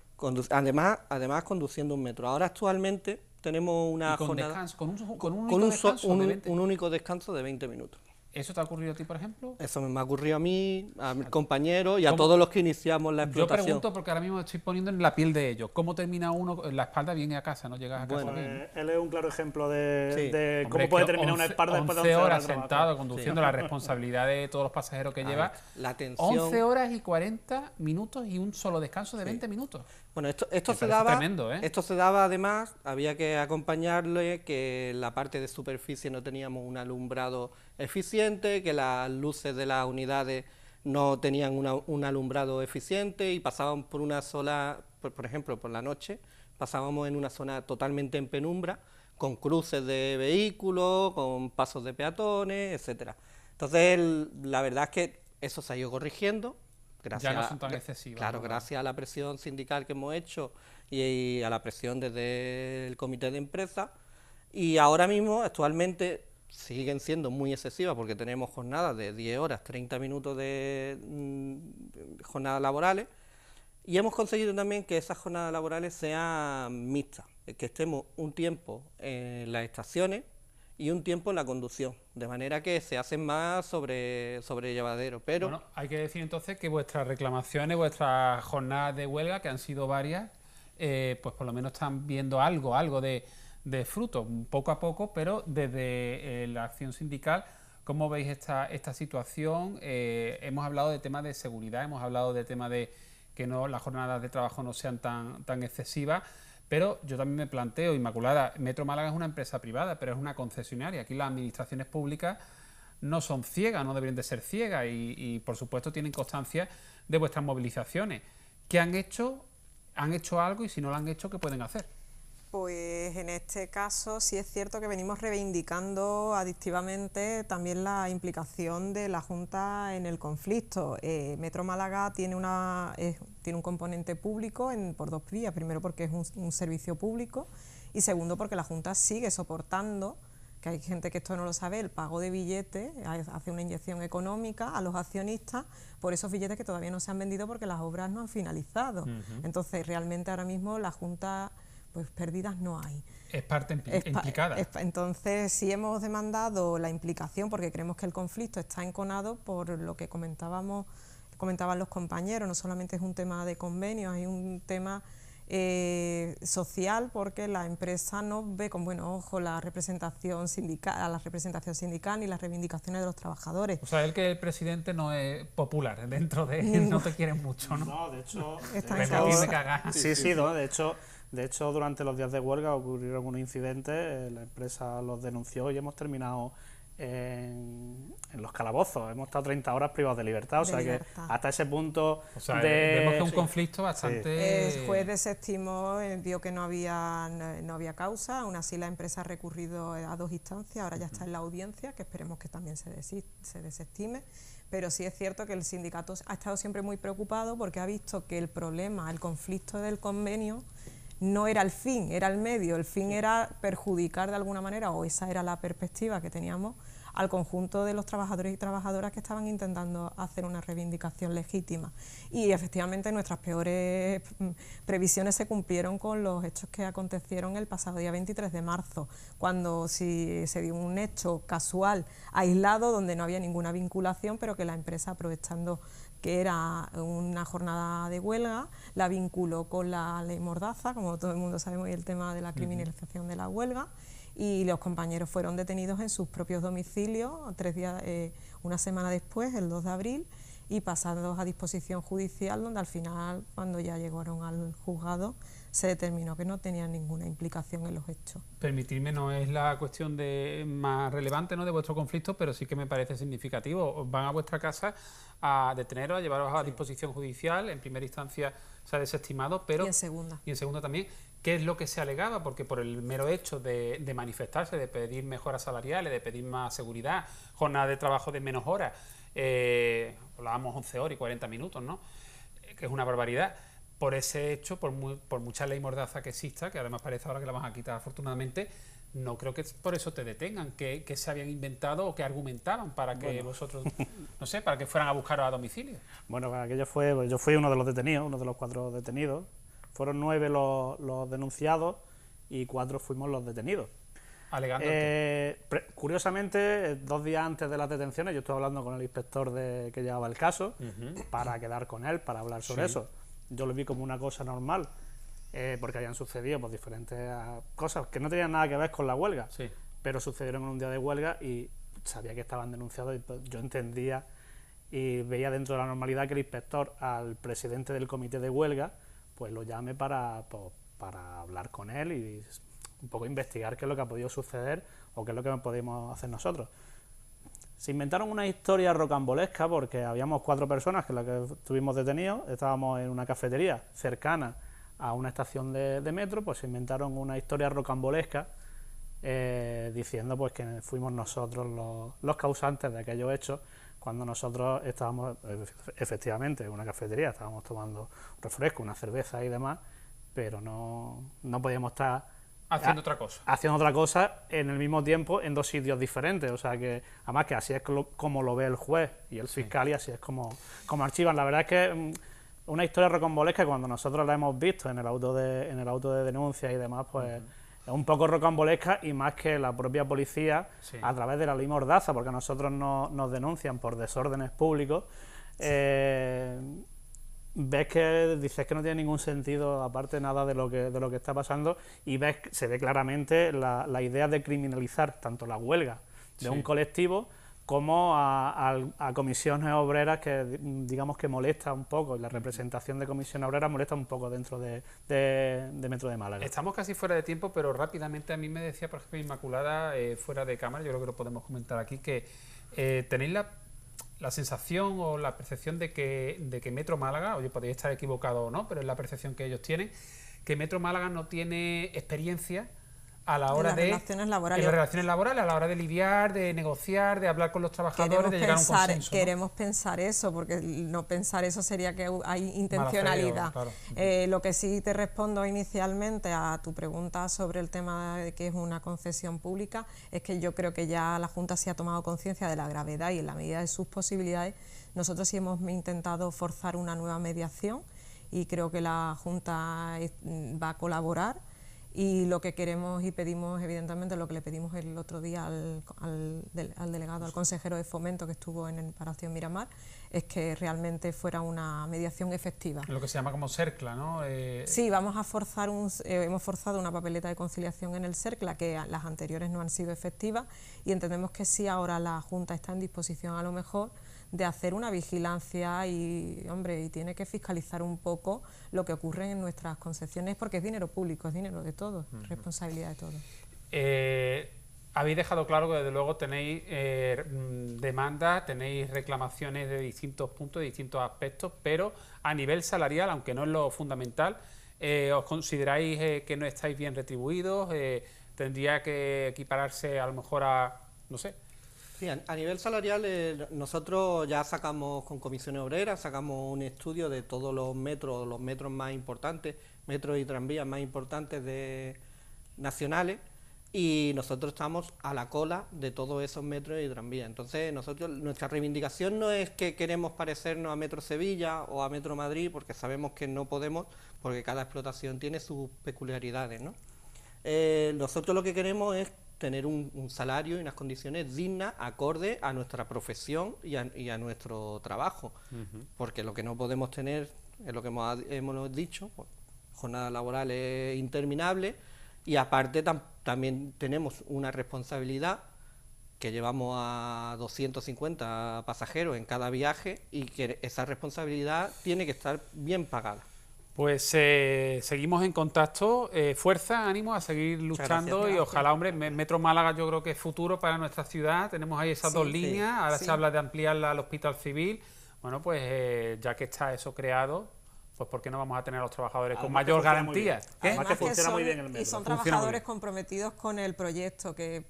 Además conduciendo 1 metro. Ahora actualmente tenemos una Y con jornada descanso, con un único descanso de 20. un único descanso de 20 minutos. ¿Eso te ha ocurrido a ti, por ejemplo? Eso me ha ocurrido a mí, a mis compañeros y a ¿Cómo? todos los que iniciamos la Yo explotación. pregunto porque ahora mismo me estoy poniendo en la piel de ellos. ¿Cómo termina uno en la espalda? Viene a casa, no llegas a casa Bueno, bien, ¿no? Él es un claro ejemplo de Hombre, cómo es puede que terminar una 11 espalda después de 11 11 horas de trabajo. sentado conduciendo, la responsabilidad de todos los pasajeros que lleva. La tensión. 11 horas y 40 minutos y un solo descanso de 20 minutos. Bueno, esto Me se parece daba. tremendo, ¿eh? Esto se daba además, había que acompañarle que en la parte de superficie no teníamos un alumbrado eficiente, que las luces de las unidades no tenían un alumbrado eficiente y pasábamos por una sola, por ejemplo, por la noche, pasábamos en una zona totalmente en penumbra, con cruces de vehículos, con pasos de peatones, etcétera. Entonces, la verdad es que eso se ha ido corrigiendo. Ya no son tan excesivas. Claro, ¿no? gracias a la presión sindical que hemos hecho y a la presión desde el comité de empresa. Y ahora mismo, actualmente, siguen siendo muy excesivas porque tenemos jornadas de 10 horas, 30 minutos de jornadas laborales. Y hemos conseguido también que esas jornadas laborales sean mixtas, que estemos un tiempo en las estaciones y un tiempo en la conducción, de manera que se hacen más sobrellevadero. Pero Bueno, hay que decir entonces que vuestras reclamaciones, vuestras jornadas de huelga, que han sido varias, pues por lo menos están viendo algo de fruto, poco a poco, pero desde la acción sindical, ¿cómo veis esta situación? Hemos hablado de temas de seguridad, hemos hablado de temas de que no las jornadas de trabajo no sean tan excesivas, pero yo también me planteo, Inmaculada, Metro Málaga es una empresa privada, pero es una concesionaria. Aquí las administraciones públicas no son ciegas, no deberían de ser ciegas y por supuesto tienen constancia de vuestras movilizaciones. ¿Qué han hecho? ¿Han hecho algo? Y si no lo han hecho, ¿qué pueden hacer? Pues en este caso sí es cierto que venimos reivindicando adictivamente también la implicación de la Junta en el conflicto. Metro Málaga tiene un componente público por 2 vías. Primero porque es un servicio público y segundo porque la Junta sigue soportando, que hay gente que esto no lo sabe, el pago de billetes, hace una inyección económica a los accionistas por esos billetes que todavía no se han vendido porque las obras no han finalizado. Entonces realmente ahora mismo la Junta pues pérdidas no hay. Es parte implicada. Entonces, sí hemos demandado la implicación porque creemos que el conflicto está enconado por lo que comentaban los compañeros. No solamente es un tema de convenios, hay un tema social, porque la empresa no ve con buenos ojos la representación sindical ni las reivindicaciones de los trabajadores. O sea, el presidente no es popular dentro de... no te quieren mucho, ¿no? No, de hecho... De hecho, durante los días de huelga ocurrieron unos incidentes, la empresa los denunció y hemos terminado en los calabozos. Hemos estado 30 horas privados de libertad, que hasta ese punto... O sea, vemos que es un conflicto bastante... El juez desestimó, vio que no había causa, aún así la empresa ha recurrido a 2 instancias, ahora ya está en la audiencia, que esperemos que también se desestime. Pero sí es cierto que el sindicato ha estado siempre muy preocupado porque ha visto que el problema, el conflicto del convenio, no era el fin, era el medio. El fin era perjudicar de alguna manera, o esa era la perspectiva que teníamos, al conjunto de los trabajadores y trabajadoras que estaban intentando hacer una reivindicación legítima. Y efectivamente nuestras peores previsiones se cumplieron con los hechos que acontecieron el pasado día 23 de marzo, cuando se dio un hecho casual, aislado, donde no había ninguna vinculación, pero que la empresa, aprovechando que era una jornada de huelga, la vinculó con la ley Mordaza, como todo el mundo sabemos, y el tema de la criminalización de la huelga, y los compañeros fueron detenidos en sus propios domicilios 3 días, una semana después, el 2 de abril, y pasados a disposición judicial, donde al final, cuando ya llegaron al juzgado, se determinó que no tenían ninguna implicación en los hechos. Permitidme, no es la cuestión más relevante, ¿no?, de vuestro conflicto, pero sí que me parece significativo. Os van a vuestra casa a deteneros, a llevaros a disposición judicial. En primera instancia se ha desestimado, pero... Y en segunda también. ¿Qué es lo que se alegaba? Porque por el mero hecho de manifestarse, de pedir mejoras salariales, de pedir más seguridad, jornada de trabajo de menos horas, hablábamos 11 horas y 40 minutos, ¿no?, que es una barbaridad. Por ese hecho, por mucha ley Mordaza que exista, que además parece ahora que la van a quitar afortunadamente, no creo que por eso te detengan, que se habían inventado o que argumentaban para que vosotros, no sé, para que fueran a buscaros a domicilio. Bueno, aquello fue, yo fui uno de los detenidos, uno de los 4 detenidos. Fueron 9 los denunciados y 4 fuimos los detenidos. Alegando. Curiosamente, 2 días antes de las detenciones, yo estuve hablando con el inspector que llevaba el caso para quedar con él, para hablar sobre eso. Yo lo vi como una cosa normal, porque habían sucedido pues, diferentes cosas que no tenían nada que ver con la huelga, pero sucedieron en un día de huelga y sabía que estaban denunciados y pues, yo entendía y veía dentro de la normalidad que el inspector al presidente del comité de huelga pues lo llame para hablar con él y un poco investigar qué es lo que ha podido suceder o qué es lo que podemos hacer nosotros. Se inventaron una historia rocambolesca porque habíamos 4 personas que las que estuvimos detenidos, estábamos en una cafetería cercana a una estación de metro, pues se inventaron una historia rocambolesca diciendo pues que fuimos nosotros los causantes de aquellos hechos, cuando nosotros estábamos efectivamente en una cafetería, estábamos tomando un refresco, una cerveza y demás, pero no podíamos estar haciendo otra cosa. Haciendo otra cosa en el mismo tiempo en 2 sitios diferentes, o sea que además que así es como lo ve el juez y el fiscal y así es como archivan. La verdad es que una historia rocambolesca, cuando nosotros la hemos visto en el auto de denuncia y demás, pues es un poco rocambolesca y más que la propia policía a través de la ley Mordaza, porque a nosotros nos denuncian por desórdenes públicos. Ves que dices que no tiene ningún sentido, aparte nada de lo que está pasando, y se ve claramente la idea de criminalizar tanto la huelga de un colectivo como a comisiones obreras, que digamos que molesta un poco, y la representación de comisiones obreras molesta un poco dentro de Metro de Málaga. Estamos casi fuera de tiempo, pero rápidamente a mí me decía, por ejemplo, Inmaculada, fuera de cámara, yo creo que lo podemos comentar aquí, que tenéis la sensación o la percepción de que Metro Málaga, oye, podéis estar equivocado o no, pero es la percepción que ellos tienen, que Metro Málaga no tiene experiencia a la hora de las relaciones laborales, a la hora de lidiar, de negociar, de hablar con los trabajadores, de llegar a un consenso. Queremos pensar eso, porque no pensar eso sería que hay intencionalidad. Claro. Lo que sí te respondo inicialmente a tu pregunta sobre el tema de que es una concesión pública, es que yo creo que ya la Junta sí ha tomado conciencia de la gravedad y en la medida de sus posibilidades, nosotros sí hemos intentado forzar una nueva mediación y creo que la Junta va a colaborar. Y lo que queremos y pedimos, evidentemente, lo que le pedimos el otro día al delegado, al consejero de Fomento que estuvo en el Palacio Miramar, es que realmente fuera una mediación efectiva. Lo que se llama como CERCLA, ¿no? Sí, vamos a forzar hemos forzado una papeleta de conciliación en el CERCLA, que las anteriores no han sido efectivas, y entendemos que sí, ahora la Junta está en disposición a lo mejor de hacer una vigilancia y, hombre, y tiene que fiscalizar un poco lo que ocurre en nuestras concesiones, porque es dinero público, es dinero de todos, responsabilidad de todos. Habéis dejado claro que desde luego tenéis demandas, tenéis reclamaciones de distintos puntos, de distintos aspectos, pero a nivel salarial, aunque no es lo fundamental, ¿os consideráis que no estáis bien retribuidos? ¿Tendría que equipararse a lo mejor a, no sé? Bien, a nivel salarial nosotros ya sacamos con comisiones obreras, sacamos un estudio de todos los metros más importantes, metros y tranvías más importantes nacionales, y nosotros estamos a la cola de todos esos metros y tranvías. Entonces nuestra reivindicación no es que queremos parecernos a Metro Sevilla o a Metro Madrid, porque sabemos que no podemos, porque cada explotación tiene sus peculiaridades, ¿no? Nosotros lo que queremos es tener un salario y unas condiciones dignas, acorde a nuestra profesión y a nuestro trabajo, porque lo que no podemos tener es lo que hemos dicho, pues, jornada laboral es interminable, y aparte también tenemos una responsabilidad, que llevamos a 250 pasajeros en cada viaje, y que esa responsabilidad tiene que estar bien pagada. Pues seguimos en contacto, fuerza, ánimo a seguir luchando. Gracias. Y ojalá, hombre, Metro Málaga yo creo que es futuro para nuestra ciudad. Tenemos ahí esas dos líneas, ahora se habla de ampliarla al Hospital Civil. Bueno, pues ya que está eso creado, pues ¿por qué no vamos a tener a los trabajadores con mayor garantía? Además que funciona muy bien el metro. Y son trabajadores comprometidos con el proyecto, que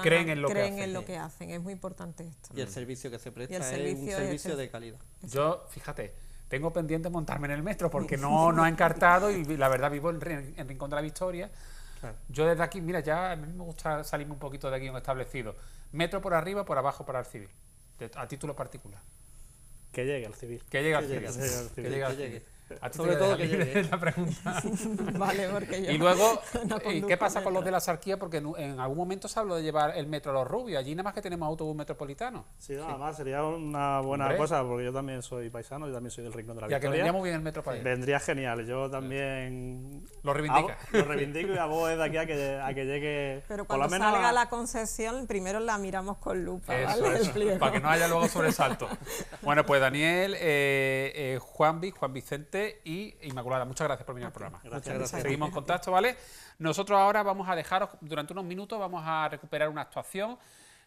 creen en lo que hacen. Es muy importante esto. Y el servicio que se presta es un servicio de calidad. Yo, fíjate, tengo pendiente montarme en el metro porque no ha encartado, y la verdad vivo en Rincón de la Victoria. Claro. Yo desde aquí, mira, ya a mí me gusta salirme un poquito de aquí un establecido. Metro por arriba, por abajo para el civil, a título particular. Que llegue al civil. Que llegue al civil. Sobre todo que llegue. La pregunta. Vale, porque yo y luego, no ¿qué pasa con los de la Sarquía? Porque en algún momento se habló de llevar el metro a Los Rubios. Allí nada más que tenemos autobús metropolitano. Sí, nada más, sería una buena cosa, porque yo también soy paisano, yo también soy del Rincón de la Victoria. Ya que vendría muy bien el metro para allá. Vendría genial, yo también lo reivindico. Lo reivindico y abogo desde aquí a que llegue. Pero cuando por lo menos salga la concesión, primero la miramos con lupa, ¿vale? Eso, para que no haya luego sobresalto. Bueno, pues Daniel, Juan Vicente y Inmaculada, muchas gracias por venir al programa. Gracias. Seguimos en contacto, ¿vale? Nosotros ahora vamos a dejaros, durante unos minutos, vamos a recuperar una actuación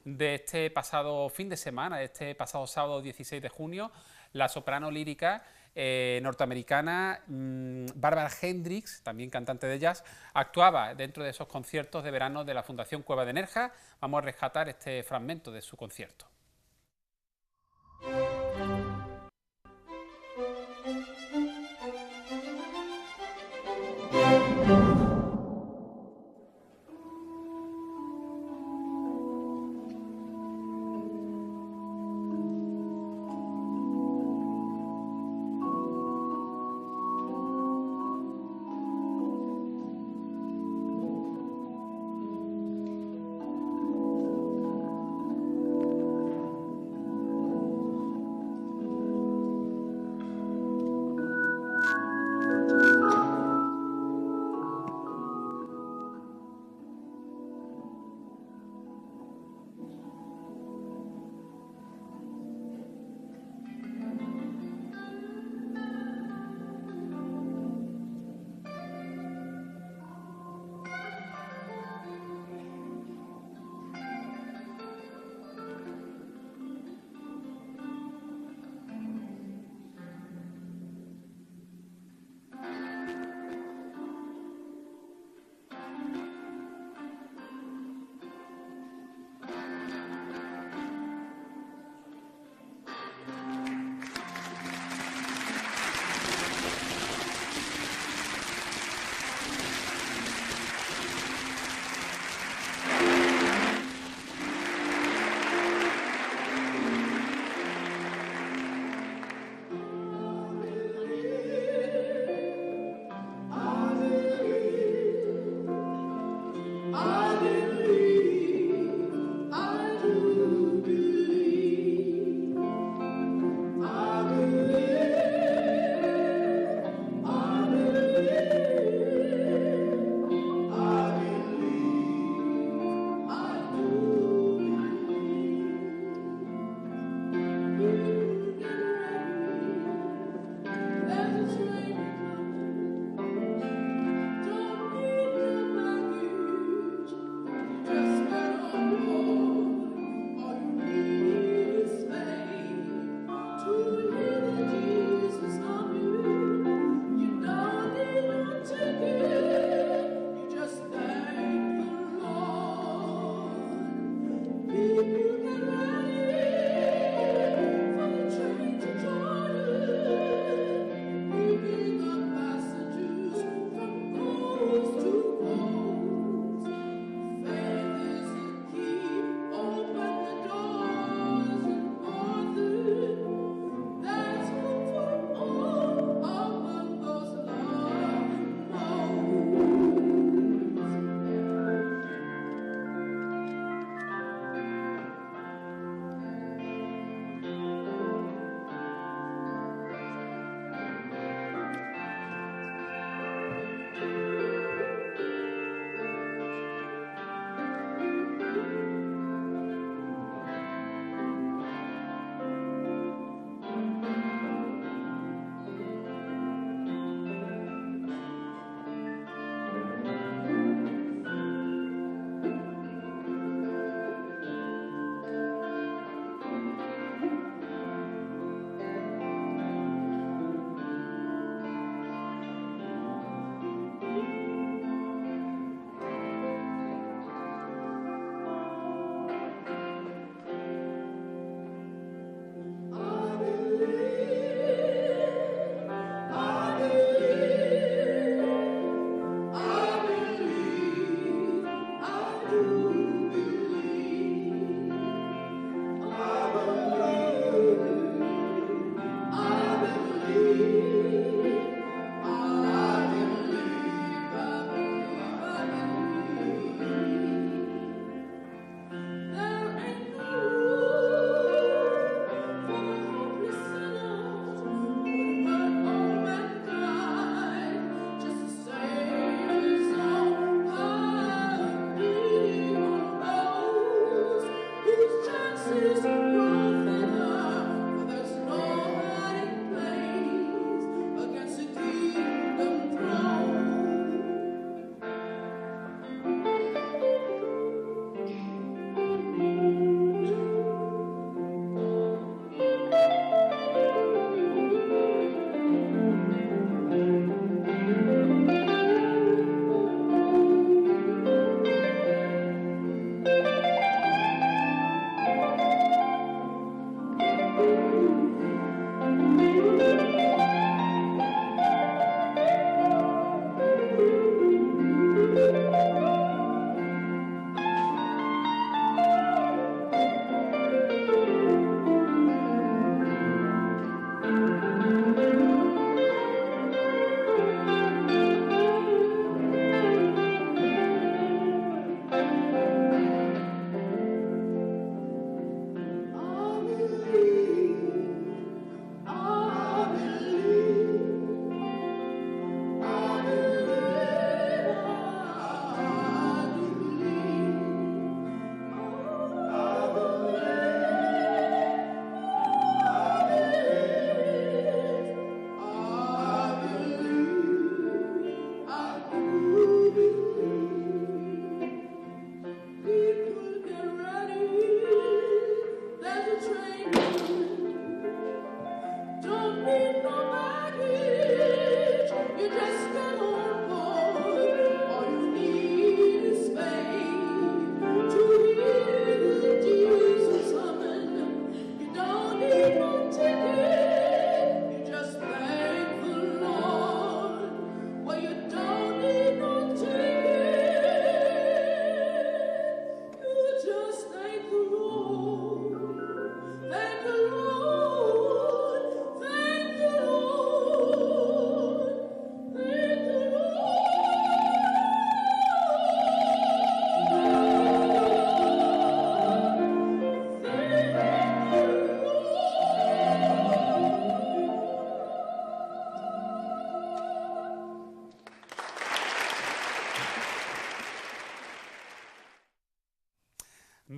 de este pasado fin de semana, de este pasado sábado 16 de junio. La soprano lírica norteamericana Barbara Hendricks, también cantante de jazz, actuaba dentro de esos conciertos de verano de la Fundación Cueva de Nerja. Vamos a rescatar este fragmento de su concierto.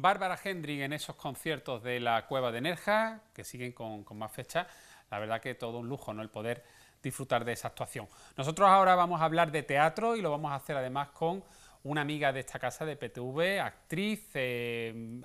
Bárbara Hendrix en esos conciertos de la Cueva de Nerja, que siguen con más fechas. La verdad que todo un lujo, ¿no?, el poder disfrutar de esa actuación. Nosotros ahora vamos a hablar de teatro y lo vamos a hacer además con una amiga de esta casa de PTV, actriz,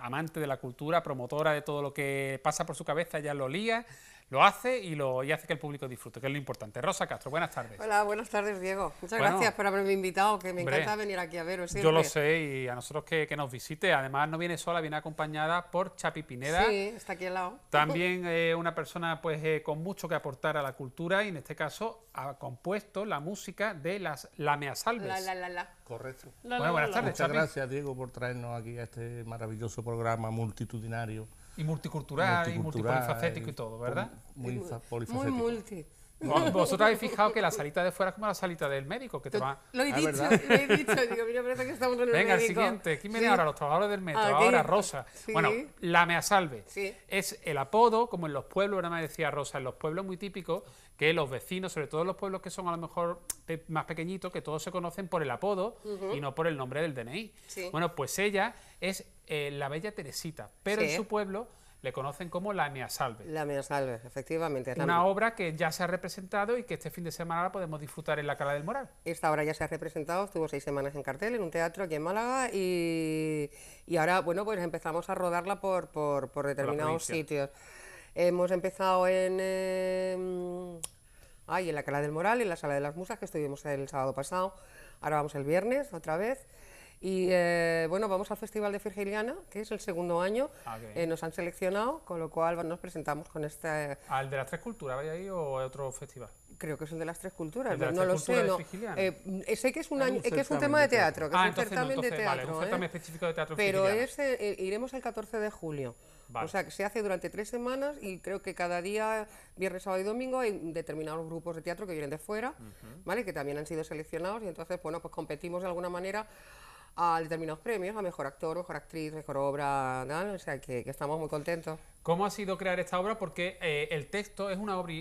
amante de la cultura, promotora de todo lo que pasa por su cabeza, ella lo lía, lo hace y hace que el público disfrute, que es lo importante. Rosa Castro, buenas tardes. Hola, buenas tardes, Diego. Muchas gracias por haberme invitado, que me encanta venir aquí a veros siempre. Yo lo sé, y a nosotros que nos visite. Además no viene sola, viene acompañada por Chapi Pineda. Sí, está aquí al lado. También una persona pues con mucho que aportar a la cultura, y en este caso ha compuesto la música de las Lameasalves. Correcto. Bueno, buenas tardes, Muchas Chapi. gracias, Diego, por traernos aquí a este maravilloso programa multitudinario. Y multicultural, y multipolifacético y todo, ¿verdad? Muy polifacético. Muy multi. Vosotros habéis fijado que la salita de fuera es como la salita del médico, que te va... Lo he dicho, digo, mira, parece que estamos en el Venga, el médico. siguiente. ¿Quién viene ahora? Los trabajadores del metro. Aquí. Ahora, Rosa. Sí. Bueno, la Measalve. Sí. Es el apodo, como en los pueblos, ahora me decía Rosa, en los pueblos muy típicos, que los vecinos, sobre todo los pueblos que son a lo mejor más pequeñitos, que todos se conocen por el apodo y no por el nombre del DNI. Sí. Bueno, pues ella es la Bella Teresita, pero Sí. en su pueblo le conocen como la Measalve. La Measalve, efectivamente. Una obra que ya se ha representado y que este fin de semana la podemos disfrutar en la Cala del Moral. Esta obra ya se ha representado, estuvo 6 semanas en cartel en un teatro aquí en Málaga y ahora, bueno, pues empezamos a rodarla por determinados provincia. sitios. Hemos empezado en la Cala del Moral, en la Sala de las Musas, que estuvimos el sábado pasado. Ahora vamos el viernes otra vez. Y bueno, vamos al Festival de Virgiliana, que es el segundo año. Okay. Nos han seleccionado, con lo cual nos presentamos con este... ¿Al de las Tres Culturas vais ahí o a otro festival? Creo que es el de las Tres Culturas, ¿El de las no Tres lo Culturas sé. de No. Virgiliana? Sé que es un, Es un que es un certamen tema de de teatro, que es un entonces no, certamen de entonces, teatro. vale, un certamen específico de teatro Pero virgiliano. iremos el 14 de julio. Vale. O sea, que se hace durante 3 semanas y creo que cada día, viernes, sábado y domingo, hay determinados grupos de teatro que vienen de fuera, ¿vale? Que también han sido seleccionados y entonces, bueno, pues competimos de alguna manera a determinados premios, a mejor actor, mejor actriz, mejor obra, ¿no? O sea, que estamos muy contentos. ¿Cómo ha sido crear esta obra? Porque el texto es una obra,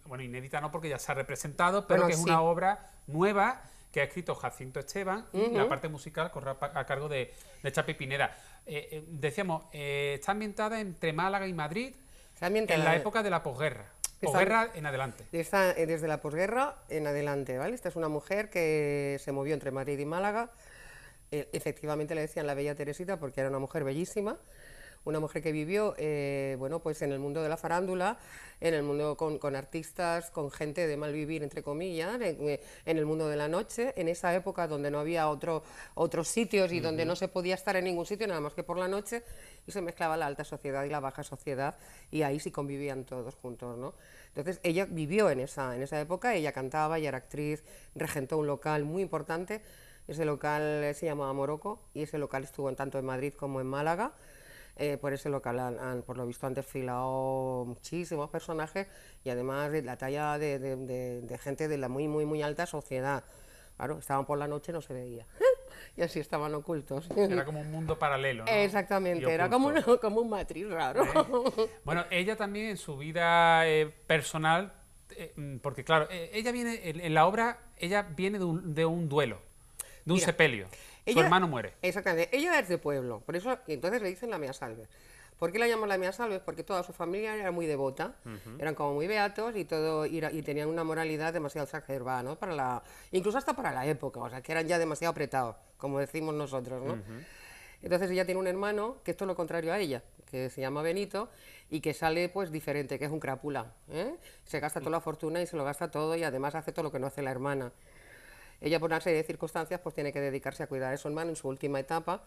bueno, inédita no porque ya se ha representado, pero Bueno, que es sí. una obra nueva que ha escrito Jacinto Esteban y la parte musical corre a cargo de Chapi Pineda. Decíamos, está ambientada entre Málaga y Madrid en la época de la posguerra. Posguerra en adelante. Desde la posguerra en adelante, ¿vale? Esta es una mujer que se movió entre Madrid y Málaga. Efectivamente le decían la Bella Teresita porque era una mujer bellísima, una mujer que vivió bueno, pues en el mundo de la farándula, en el mundo con artistas, con gente de mal vivir, entre comillas, en el mundo de la noche, en esa época donde no había otros sitios y donde no se podía estar en ningún sitio, nada más que por la noche, y se mezclaba la alta sociedad y la baja sociedad, y ahí sí convivían todos juntos, ¿no? Entonces ella vivió en esa época, ella cantaba, ella era actriz, regentó un local muy importante. Ese local se llamaba Morocco y ese local estuvo tanto en Madrid como en Málaga. Por ese local, por lo visto, han desfilado muchísimos personajes y además de la talla de gente de la muy, muy, muy alta sociedad. Claro, estaban por la noche, no se veía. Y así estaban ocultos. Era como un mundo paralelo, ¿no? Exactamente, era como un matriz raro. Bueno, ella también en su vida personal, porque claro, ella viene, en la obra, ella viene de un duelo. De un sepelio. Su hermano muere. Exactamente. Ella es de pueblo, por eso entonces le dicen la Measalve. ¿Por qué la llaman la Measalve? Porque toda su familia era muy devota, eran como muy beatos y todo y tenían una moralidad demasiado exacerbada, ¿no? Incluso hasta para la época, o sea, que eran ya demasiado apretados, como decimos nosotros, ¿no? Entonces ella tiene un hermano que es todo lo contrario a ella, que se llama Benito y que sale pues diferente, que es un crápula, ¿eh? Se gasta toda la fortuna y se lo gasta todo y además hace todo lo que no hace la hermana. Ella, por una serie de circunstancias, pues tiene que dedicarse a cuidar a su hermano en su última etapa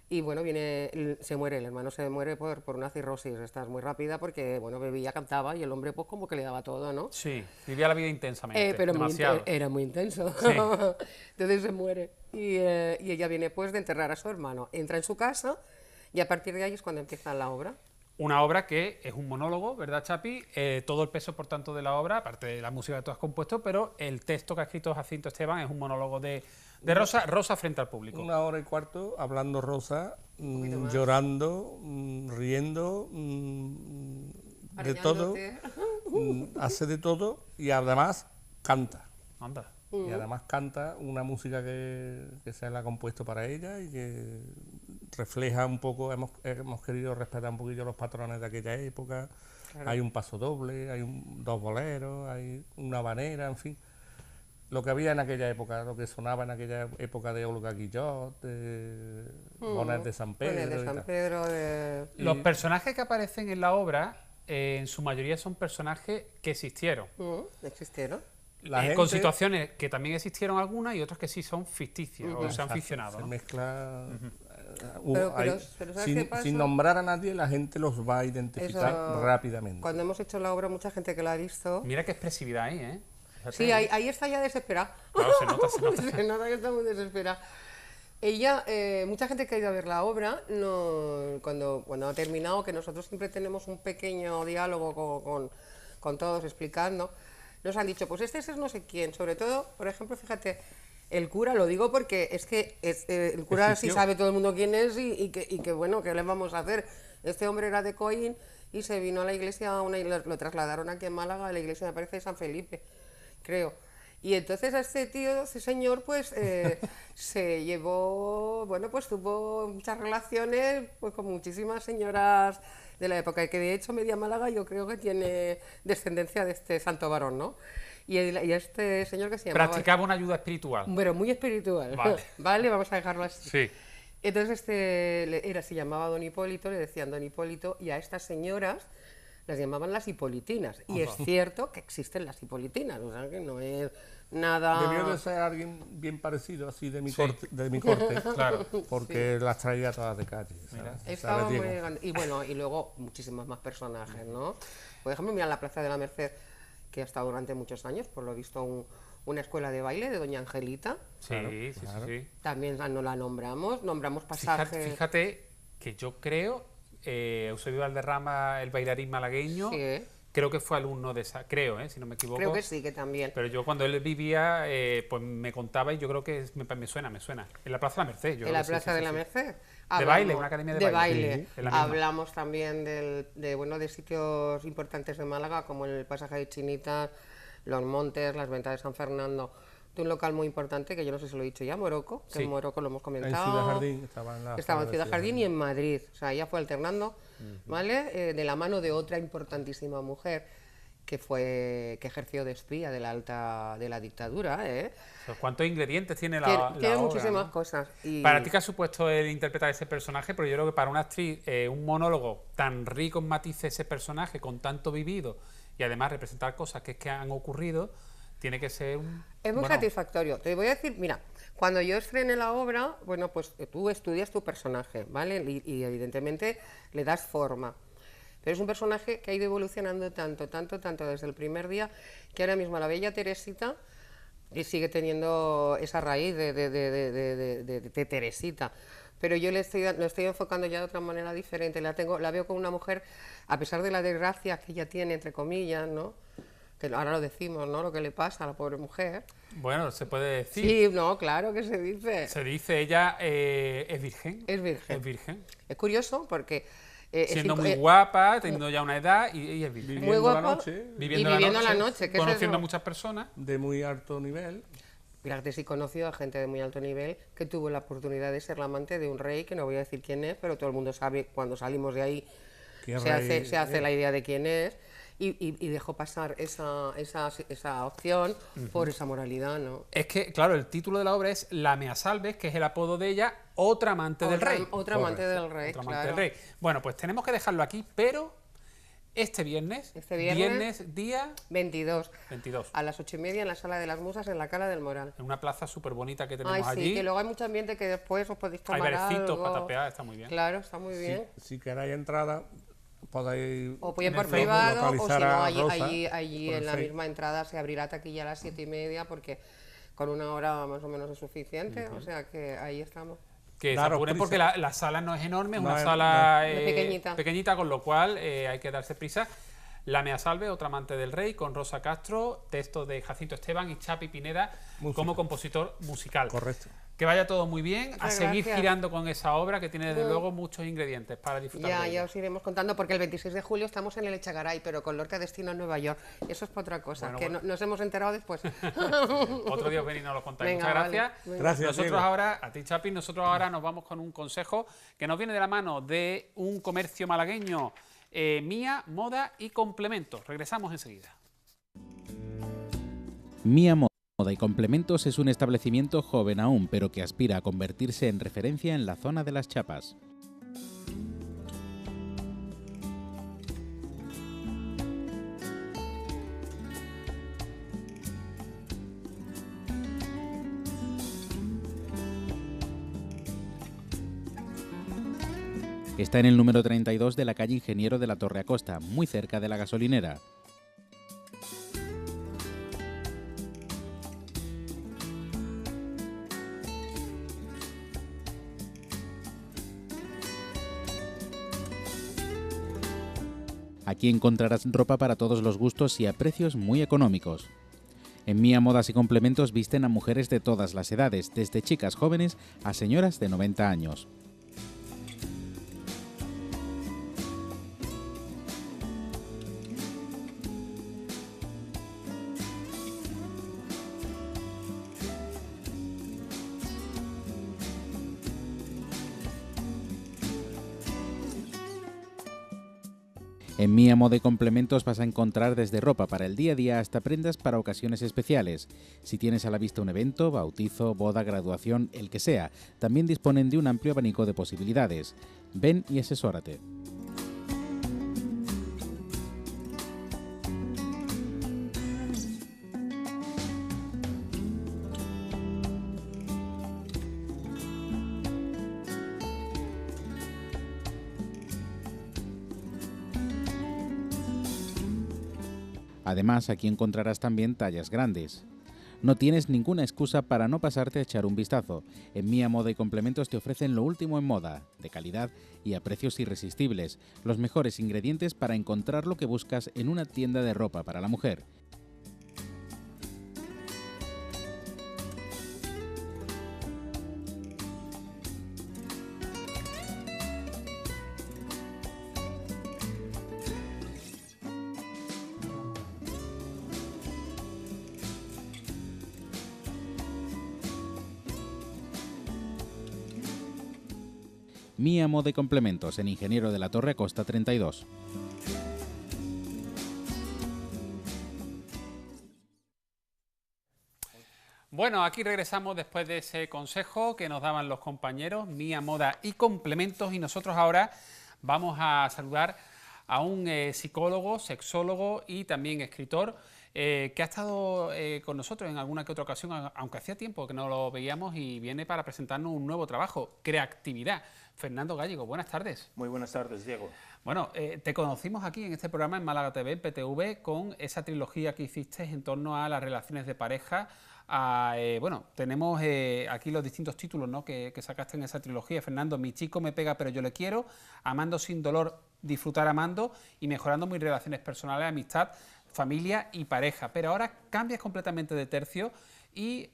y, bueno, se muere, el hermano se muere por una cirrosis, esta es muy rápida porque, bueno, bebía, cantaba y el hombre, pues, como que le daba todo, ¿no? Sí, vivía la vida intensamente, pero demasiado. era muy intenso. Sí. Entonces se muere y ella viene, pues, de enterrar a su hermano. Entra en su casa y a partir de ahí es cuando empieza la obra. Una obra que es un monólogo, ¿verdad, Chapi? Todo el peso, por tanto, de la obra, aparte de la música que tú has compuesto, pero el texto que ha escrito Jacinto Esteban es un monólogo de Rosa frente al público. 1 hora y cuarto hablando Rosa, llorando, riendo, de todo, hace de todo y además canta. Anda. Y además canta una música que se la ha compuesto para ella y que refleja un poco, hemos querido respetar un poquillo los patrones de aquella época. Claro. Hay un paso doble, hay dos boleros, hay una habanera, en fin. Lo que había en aquella época, lo que sonaba en aquella época de Olga Guillot, de Bonet de San Pedro. Los personajes que aparecen en la obra, en su mayoría son personajes que existieron. Existieron. Con situaciones que también existieron algunas y otras que sí son ficticias o se han ficcionado. Se mezcla. Pero ¿sabes qué pasa? Sin nombrar a nadie, la gente los va a identificar rápidamente. Cuando hemos hecho la obra, mucha gente que la ha visto. Mira qué expresividad ahí, ¿eh? Fíjate, sí, ahí está ya desesperada. Claro, se nota. Se nota que está muy desesperada. Ella, mucha gente que ha ido a ver la obra, cuando ha terminado, que nosotros siempre tenemos un pequeño diálogo con todos explicando. nos han dicho, pues este es no sé quién, sobre todo, por ejemplo, fíjate, el cura, lo digo porque es que el cura sí sabe todo el mundo quién es y que bueno, ¿qué le vamos a hacer? Este hombre era de Coín y se vino a la iglesia, lo trasladaron aquí en Málaga, a la iglesia me parece de San Felipe, creo. Y entonces a este tío, este señor, pues se llevó, bueno, pues tuvo muchas relaciones pues con muchísimas señoras de la época, y que de hecho media Málaga yo creo que tiene descendencia de este santo varón, ¿no? Y este señor que se llamaba... Practicaba una ayuda espiritual. Pero muy espiritual, vale, vamos a dejarlo así. Sí. Entonces se llamaba Don Hipólito, le decían Don Hipólito, y a estas señoras las llamaban las hipolitinas. Y es cierto que existen las hipolitinas, o sea que no es nada... Debió de ser alguien bien parecido, así de mi corte, claro, porque las traía todas de calle. Estaba muy grande. Y bueno, y luego muchísimos más personajes, ¿no? Por ejemplo, mira la Plaza de la Merced, que ha estado durante muchos años, por lo visto una escuela de baile de Doña Angelita. Sí, sí. También no la nombramos pasajes... Fíjate que yo creo... Eusebio Valderrama, el bailarín malagueño, creo que fue alumno de esa, si no me equivoco. Creo que sí, que también. Pero yo cuando él vivía, pues me contaba y yo creo que me suena. En la Plaza de la Merced. En la Plaza de la Merced. De baile, una academia de baile. Sí, hablamos también de sitios importantes de Málaga, como el Pasaje de Chinitas, Los Montes, las Ventas de San Fernando. De un local muy importante, que yo no sé si lo he dicho ya, Morocco, que en Morocco lo hemos comentado. En Ciudad Jardín, estaba en Ciudad Jardín y en Madrid, o sea, ella fue alternando, ¿vale? De la mano de otra importantísima mujer que ejerció de espía de la dictadura, ¿eh? ¿Cuántos ingredientes tiene la obra? Tiene muchísimas cosas. Para ti, ¿qué ha supuesto el interpretar ese personaje? Pero yo creo que para una actriz, un monólogo tan rico en matices, ese personaje, con tanto vivido, y además representar cosas que han ocurrido, tiene que ser Es muy satisfactorio. Te voy a decir, mira, cuando yo estrené la obra, bueno, pues tú estudias tu personaje, ¿vale? Y evidentemente le das forma. Pero es un personaje que ha ido evolucionando tanto desde el primer día, que ahora mismo la bella Teresita sigue teniendo esa raíz de Teresita. Pero yo lo estoy enfocando ya de otra manera diferente. La veo como una mujer, a pesar de la desgracia que ella tiene, entre comillas, ¿no? Que ahora lo decimos, ¿no? Lo que le pasa a la pobre mujer. Bueno, se puede decir. Sí, no, claro que se dice. Se dice, ella es virgen. Es virgen. Es virgen. Es curioso porque... siendo muy guapa, teniendo ya una edad, y es virgen. Muy guapa, viviendo la noche. Conociendo a muchas personas. De muy alto nivel. Fíjate, sí conoció a gente de muy alto nivel que tuvo la oportunidad de ser la amante de un rey, que no voy a decir quién es, pero todo el mundo sabe, cuando salimos de ahí, se hace la idea de quién es. Y dejó pasar esa opción por esa moralidad, ¿no? Es que, claro, el título de la obra es La Mea Salves, que es el apodo de ella, otra amante del rey. Otra amante del rey, claro. Bueno, pues tenemos que dejarlo aquí, pero este viernes día 22, 22, a las 8:30 en la Sala de las Musas, en la Cala del Moral. En una plaza súper bonita que tenemos allí. Sí, que luego hay mucho ambiente que después os podéis tomar algo. Hay barecitos para tapear, está muy bien. Claro, está muy bien. Si queréis entrada... podéis o bien por privado, o si no, allí en la misma entrada se abrirá taquilla a las 7:30, porque con una hora más o menos es suficiente, o sea que ahí estamos. Que se apuren porque la sala no es enorme, es una sala pequeñita, con lo cual hay que darse prisa. La Mea Salve, otra amante del rey, con Rosa Castro, texto de Jacinto Esteban y Chapi Pineda como compositor musical. Correcto. Que vaya todo muy bien, Muchas a seguir gracias. Girando con esa obra que tiene desde luego muchos ingredientes para disfrutar de ella. Ya os iremos contando, porque el 26 de julio estamos en el Echagaray, pero con Lorca destino a Nueva York. Eso es por otra cosa, nos hemos enterado después. Otro día os venís y nos lo contáis. Venga, muchas gracias. Vale. Gracias, Nosotros Diego. ahora, a ti Chapi, nosotros ahora nos vamos con un consejo que nos viene de la mano de un comercio malagueño, Mía, Moda y Complementos. Regresamos enseguida. Mía Moda y Complementos es un establecimiento joven aún, pero que aspira a convertirse en referencia en la zona de las chapas. Está en el número 32 de la calle Ingeniero de la Torre Acosta, muy cerca de la gasolinera. Aquí encontrarás ropa para todos los gustos y a precios muy económicos. En Mía Modas y Complementos visten a mujeres de todas las edades, desde chicas jóvenes a señoras de 90 años. En Mía Moda y Complementos vas a encontrar desde ropa para el día a día hasta prendas para ocasiones especiales. Si tienes a la vista un evento, bautizo, boda, graduación, el que sea, también disponen de un amplio abanico de posibilidades. Ven y asesórate. Además, aquí encontrarás también tallas grandes. No tienes ninguna excusa para no pasarte a echar un vistazo. En Mía Moda y Complementos te ofrecen lo último en moda, de calidad y a precios irresistibles, los mejores ingredientes para encontrar lo que buscas en una tienda de ropa para la mujer. Mía Moda y Complementos, en Ingeniero de la Torre Acosta 32. Bueno, aquí regresamos después de ese consejo que nos daban los compañeros, Mía Moda y Complementos, y nosotros ahora vamos a saludar a un psicólogo, sexólogo y también escritor que ha estado con nosotros en alguna que otra ocasión, aunque hacía tiempo que no lo veíamos, y viene para presentarnos un nuevo trabajo, Creatividad. Fernando Gallego, buenas tardes. Muy buenas tardes, Diego. Bueno, te conocimos aquí en este programa en Málaga TV, en PTV, con esa trilogía que hiciste en torno a las relaciones de pareja. Bueno, tenemos aquí los distintos títulos, ¿no?, que sacaste en esa trilogía, Fernando. Mi chico me pega pero yo le quiero, Amando sin dolor, disfrutar amando y mejorando mis relaciones personales, amistad, familia y pareja. Pero ahora cambias completamente de tercio y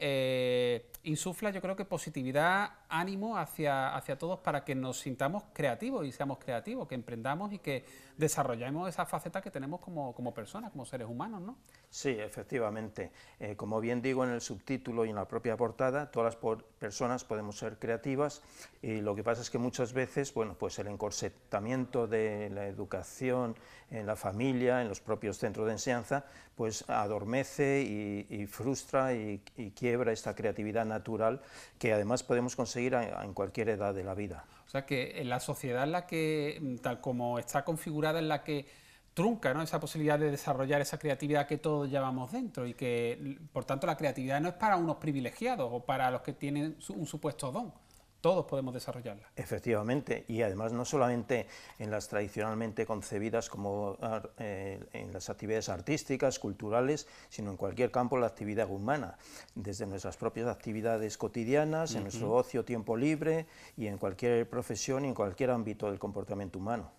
insufla, yo creo que positividad, ánimo hacia todos para que nos sintamos creativos y seamos creativos, que emprendamos y que desarrollemos esa faceta que tenemos como personas, como seres humanos, ¿no? Sí, efectivamente. Como bien digo en el subtítulo y en la propia portada, todas las personas podemos ser creativas, y lo que pasa es que muchas veces, bueno, pues el encorsetamiento de la educación en la familia, en los propios centros de enseñanza, pues adormece y frustra y quiebra esta creatividad natural que además podemos conseguir en cualquier edad de la vida. O sea que en la sociedad en la que, tal como está configurada, en la que trunca, ¿no?, esa posibilidad de desarrollar esa creatividad que todos llevamos dentro, y que, por tanto, la creatividad no es para unos privilegiados o para los que tienen un supuesto don. Todos podemos desarrollarla. Efectivamente, y además no solamente en las tradicionalmente concebidas como en las actividades artísticas, culturales, sino en cualquier campo de la actividad humana, desde nuestras propias actividades cotidianas, en nuestro ocio, tiempo libre, y en cualquier profesión y en cualquier ámbito del comportamiento humano.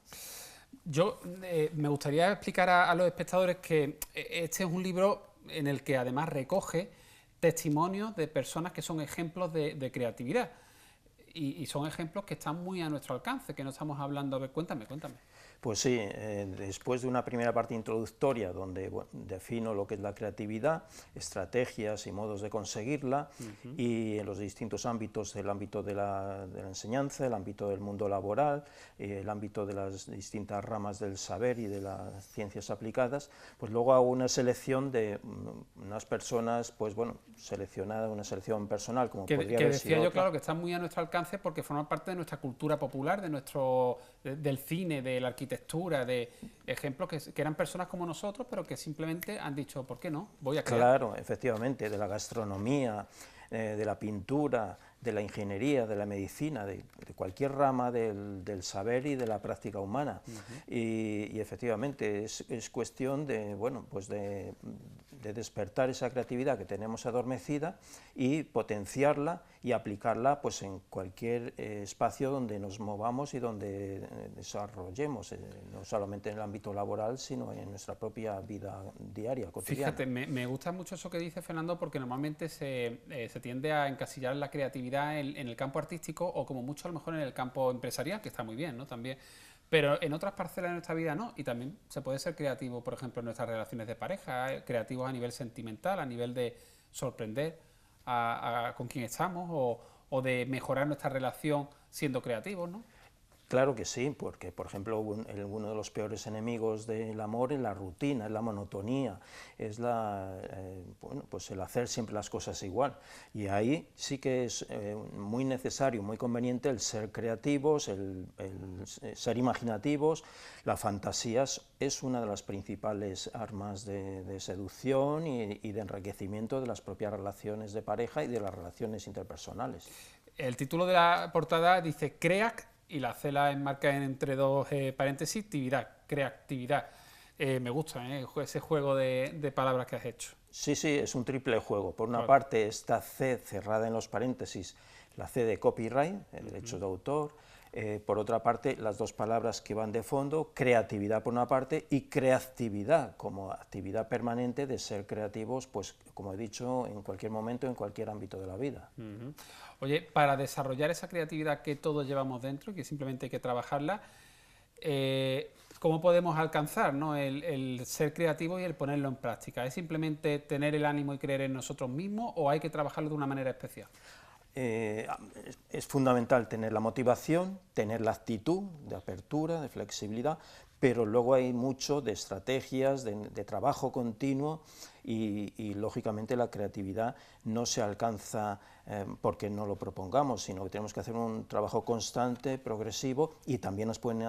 Yo me gustaría explicar a los espectadores que este es un libro en el que además recoge testimonios de personas que son ejemplos de creatividad. Y son ejemplos que están muy a nuestro alcance, que no estamos hablando... Cuéntame. Pues sí, después de una primera parte introductoria donde defino lo que es la creatividad, estrategias y modos de conseguirla, y en los distintos ámbitos, el ámbito de la enseñanza, el ámbito del mundo laboral, el ámbito de las distintas ramas del saber y de las ciencias aplicadas, pues luego hago una selección de unas personas, pues bueno, seleccionada, una selección personal, como podría haber sido decía yo, otra. claro, que están muy a nuestro alcance porque forman parte de nuestra cultura popular, del cine, de la arquitectura, de ejemplos que eran personas como nosotros, pero que simplemente han dicho, ¿por qué no? Voy a crear. Claro, efectivamente, de la gastronomía, de la pintura, de la ingeniería, de la medicina, de cualquier rama del saber y de la práctica humana. Y efectivamente es cuestión de, bueno, pues de de despertar esa creatividad que tenemos adormecida y potenciarla y aplicarla pues en cualquier espacio donde nos movamos y donde desarrollemos, no solamente en el ámbito laboral, sino en nuestra propia vida diaria, cotidiana. Fíjate, me gusta mucho eso que dice Fernando, porque normalmente se tiende a encasillar la creatividad en el campo artístico, o como mucho a lo mejor en el campo empresarial, que está muy bien, ¿no? También. Pero en otras parcelas de nuestra vida no, y también se puede ser creativo, por ejemplo, en nuestras relaciones de pareja, creativos a nivel sentimental, a nivel de sorprender con quien estamos, o de mejorar nuestra relación siendo creativos, ¿no? Claro que sí, porque, por ejemplo, uno de los peores enemigos del amor es la rutina, es la monotonía, es bueno, pues el hacer siempre las cosas igual. Y ahí sí que es muy necesario, muy conveniente el ser creativos, el ser imaginativos. La fantasía es una de las principales armas de seducción y de enriquecimiento de las propias relaciones de pareja y de las relaciones interpersonales. El título de la portada dice CREAC, y la C la enmarca entre dos paréntesis, creatividad. Me gusta ese juego de palabras que has hecho. Sí, sí, es un triple juego. Por una parte, esta C cerrada en los paréntesis, la C de copyright, el derecho de autor. Por otra parte, las dos palabras que van de fondo, creatividad por una parte y creatividad como actividad permanente de ser creativos, pues como he dicho, en cualquier momento, en cualquier ámbito de la vida. Oye, para desarrollar esa creatividad que todos llevamos dentro, que simplemente hay que trabajarla, ¿cómo podemos alcanzar, ¿no?, el ser creativo y el ponerlo en práctica? ¿Es simplemente tener el ánimo y creer en nosotros mismos, o hay que trabajarlo de una manera especial? Es fundamental tener la motivación, tener la actitud de apertura, de flexibilidad, pero luego hay mucho de estrategias, de trabajo continuo y lógicamente la creatividad no se alcanza porque no lo propongamos, sino que tenemos que hacer un trabajo constante, progresivo, y también nos pueden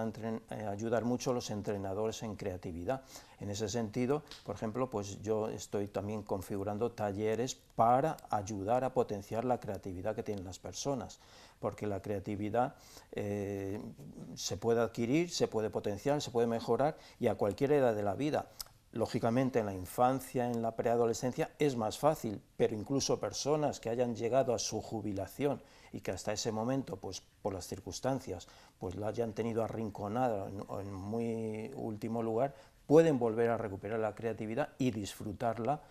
ayudar mucho los entrenadores en creatividad. En ese sentido, por ejemplo, pues yo estoy también configurando talleres para ayudar a potenciar la creatividad que tienen las personas, porque la creatividad se puede adquirir, se puede potenciar, se puede mejorar, y a cualquier edad de la vida. Lógicamente en la infancia, en la preadolescencia es más fácil, pero incluso personas que hayan llegado a su jubilación y que hasta ese momento, pues por las circunstancias, pues la hayan tenido arrinconada en muy último lugar, pueden volver a recuperar la creatividad y disfrutarla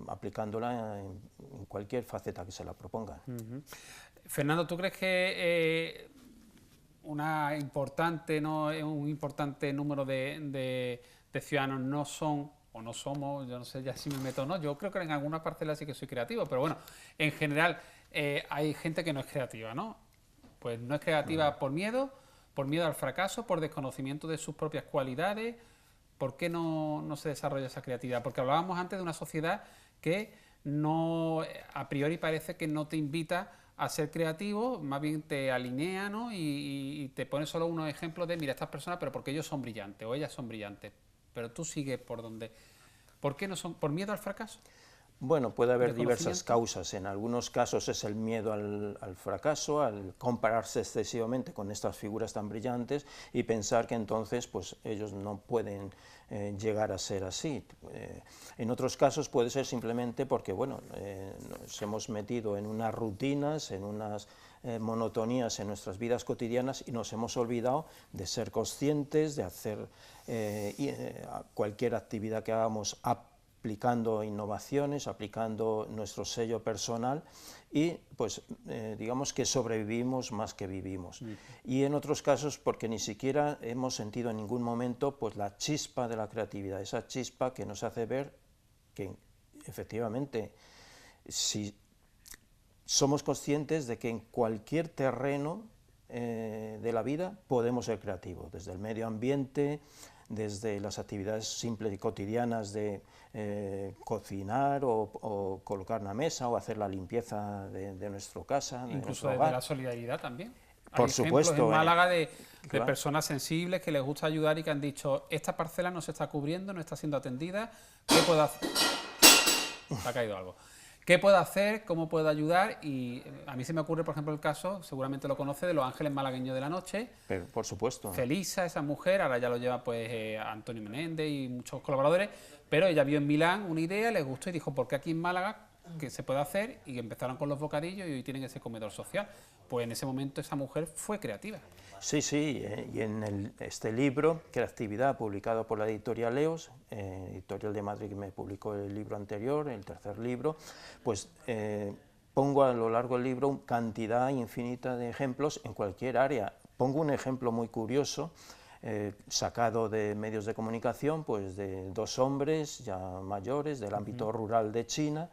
aplicándola en cualquier faceta que se la propongan. Fernando, ¿tú crees que un importante número de ciudadanos no son, o no somos, yo no sé ya si me meto o no, yo creo que en algunas parcelas sí que soy creativo, pero bueno, en general hay gente que no es creativa, ¿no? Pues no es creativa por miedo al fracaso, por desconocimiento de sus propias cualidades. ¿Por qué no se desarrolla esa creatividad? Porque hablábamos antes de una sociedad que no, a priori parece que no te invita a ser creativo, más bien te alinea, ¿no? Y te pone solo unos ejemplos de, mira, estas personas, pero porque ellos son brillantes o ellas son brillantes. Pero tú sigues por donde. ¿Por qué no son? ¿Por miedo al fracaso? Bueno, puede haber diversas causas. En algunos casos es el miedo al fracaso, al compararse excesivamente con estas figuras tan brillantes y pensar que entonces pues, ellos no pueden llegar a ser así. En otros casos puede ser simplemente porque bueno, nos hemos metido en unas rutinas, en unas monotonías en nuestras vidas cotidianas y nos hemos olvidado de ser conscientes, de hacer cualquier actividad que hagamos aplicando innovaciones, aplicando nuestro sello personal y pues digamos que sobrevivimos más que vivimos. Y en otros casos porque ni siquiera hemos sentido en ningún momento pues la chispa de la creatividad, esa chispa que nos hace ver que efectivamente si somos conscientes de que en cualquier terreno de la vida podemos ser creativos, desde el medio ambiente, desde las actividades simples y cotidianas de cocinar o colocar una mesa o hacer la limpieza de nuestra casa. Incluso desde la solidaridad también. Por supuesto. Hay ejemplos en Málaga de personas sensibles que les gusta ayudar y que han dicho, esta parcela no se está cubriendo, no está siendo atendida, ¿qué puedo hacer? Se ha caído algo. ¿Qué puedo hacer? ¿Cómo puedo ayudar? Y a mí se me ocurre, por ejemplo, el caso, seguramente lo conoce, de Los Ángeles Malagueños de la Noche. Pero, por supuesto. Felisa, esa mujer, ahora ya lo lleva pues Antonio Menéndez y muchos colaboradores, pero ella vio en Milán una idea, les gustó y dijo, ¿por qué aquí en Málaga que se puede hacer? Y empezaron con los bocadillos y hoy tienen ese comedor social. Pues en ese momento esa mujer fue creativa. Sí, sí, y en este libro, Creatividad, publicado por la editorial EOS, editorial de Madrid que me publicó el libro anterior, el tercer libro, pues pongo a lo largo del libro cantidad infinita de ejemplos en cualquier área. Pongo un ejemplo muy curioso, sacado de medios de comunicación, pues de dos hombres ya mayores del ámbito rural de China,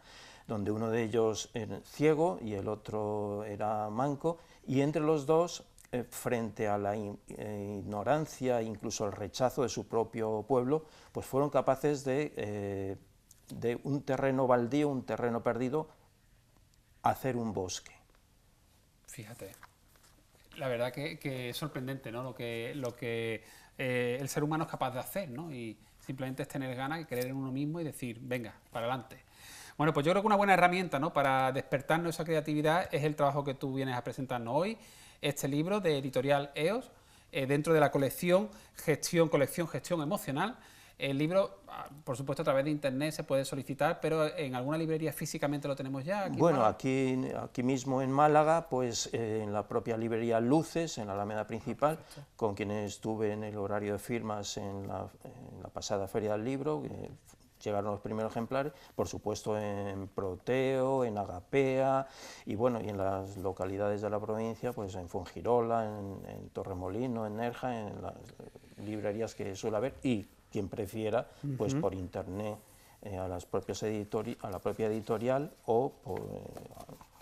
donde uno de ellos era ciego y el otro era manco, y entre los dos, frente a la ignorancia, incluso el rechazo de su propio pueblo, pues fueron capaces de un terreno baldío, un terreno perdido, hacer un bosque. Fíjate, la verdad que es sorprendente, ¿no? Lo que el ser humano es capaz de hacer, ¿no? Y simplemente es tener ganas y creer en uno mismo y decir, venga, para adelante. Bueno, pues yo creo que una buena herramienta, ¿no?, para despertarnos esa creatividad es el trabajo que tú vienes a presentarnos hoy, este libro de editorial EOS, dentro de la colección Gestión Emocional. El libro, por supuesto, a través de internet se puede solicitar, pero ¿en alguna librería físicamente lo tenemos ya? Bueno, aquí mismo en Málaga, pues en la propia librería Luces, en la Alameda Principal, con quienes estuve en el horario de firmas en la pasada Feria del Libro, llegaron los primeros ejemplares, por supuesto en Proteo, en Agapea, y bueno, y en las localidades de la provincia, pues en Fuengirola, en Torremolino, en Nerja, en las librerías que suele haber, y quien prefiera, pues por internet, a la propia editorial o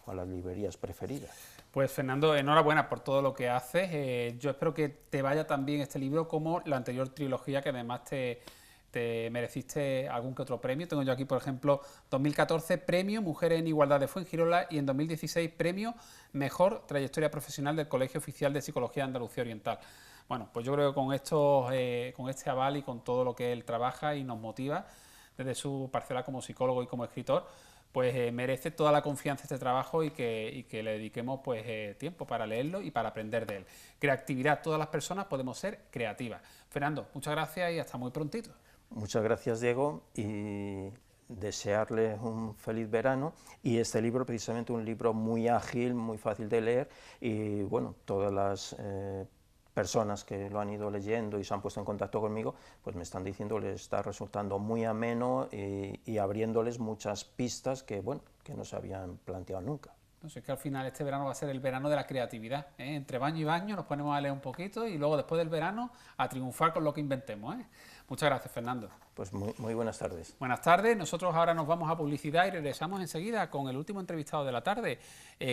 a las librerías preferidas. Pues Fernando, enhorabuena por todo lo que haces. Yo espero que te vaya tan bien este libro como la anterior trilogía, que además te mereciste algún que otro premio. Tengo yo aquí, por ejemplo, 2014 premio Mujeres en Igualdad de Fuengirola y en 2016 premio Mejor Trayectoria Profesional del Colegio Oficial de Psicología de Andalucía Oriental. Bueno, pues yo creo que con este aval y con todo lo que él trabaja y nos motiva desde su parcela como psicólogo y como escritor, pues merece toda la confianza este trabajo y que le dediquemos pues tiempo para leerlo y para aprender de él. Creatividad, todas las personas podemos ser creativas. Fernando, muchas gracias y hasta muy prontito. Muchas gracias, Diego, y desearles un feliz verano. Y este libro, precisamente, un libro muy ágil, muy fácil de leer, y bueno, todas las personas que lo han ido leyendo y se han puesto en contacto conmigo, pues me están diciendo que les está resultando muy ameno y abriéndoles muchas pistas que, bueno, que no se habían planteado nunca. No sé, que al final este verano va a ser el verano de la creatividad, ¿eh? Entre baño y baño nos ponemos a leer un poquito y luego después del verano a triunfar con lo que inventemos, ¿eh? Muchas gracias, Fernando. Pues muy buenas tardes. Buenas tardes, nosotros ahora nos vamos a publicidad y regresamos enseguida con el último entrevistado de la tarde,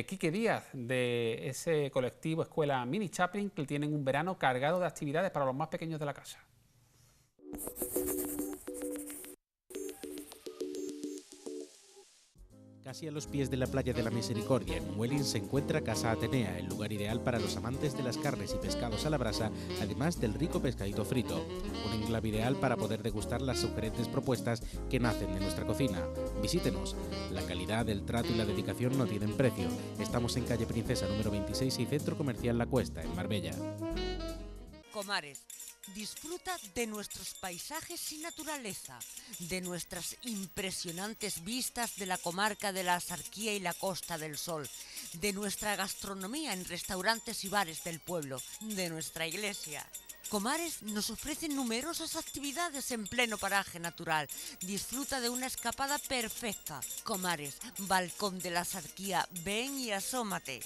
Quique Díaz, de ese colectivo Escuela Mini Chaplin, que tienen un verano cargado de actividades para los más pequeños de la casa. Casi a los pies de la playa de la Misericordia, en Huelin, se encuentra Casa Atenea, el lugar ideal para los amantes de las carnes y pescados a la brasa, además del rico pescadito frito. Un enclave ideal para poder degustar las sugerentes propuestas que nacen de nuestra cocina. Visítenos. La calidad, el trato y la dedicación no tienen precio. Estamos en calle Princesa número 26 y Centro Comercial La Cuesta, en Marbella. Comares. Disfruta de nuestros paisajes y naturaleza, de nuestras impresionantes vistas de la comarca de la Axarquía y la Costa del Sol, de nuestra gastronomía en restaurantes y bares del pueblo, de nuestra iglesia. Comares nos ofrece numerosas actividades en pleno paraje natural. Disfruta de una escapada perfecta. Comares, Balcón de la Axarquía, ven y asómate.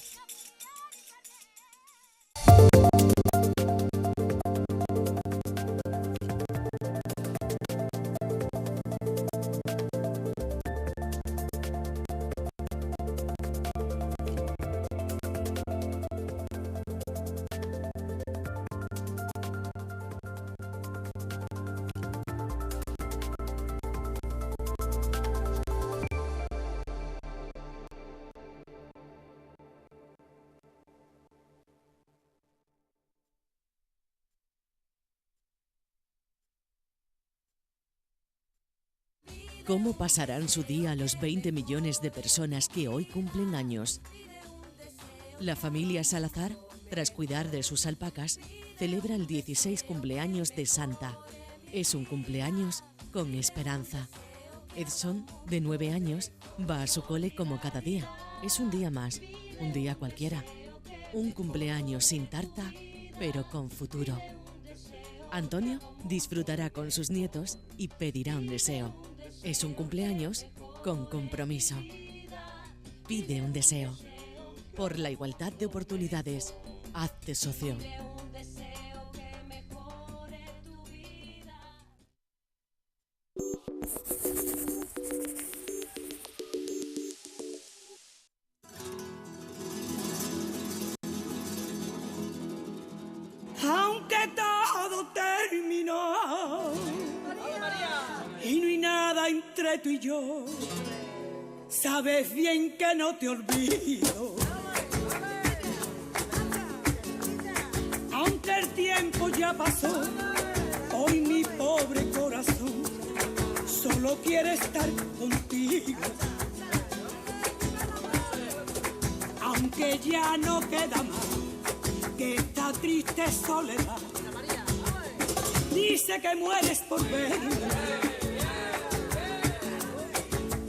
¿Cómo pasarán su día los 20 millones de personas que hoy cumplen años? La familia Salazar, tras cuidar de sus alpacas, celebra el 16 cumpleaños de Santa. Es un cumpleaños con esperanza. Edson, de 9 años, va a su cole como cada día. Es un día más, un día cualquiera. Un cumpleaños sin tarta, pero con futuro. Antonio disfrutará con sus nietos y pedirá un deseo. Es un cumpleaños con compromiso. Pide un deseo. Por la igualdad de oportunidades, hazte socio. Aunque todo terminó y no hay nada entre tú y yo, sabes bien que no te olvido. Aunque el tiempo ya pasó, hoy mi pobre corazón solo quiere estar contigo. Aunque ya no queda más que esta triste soledad, dice que mueres por verme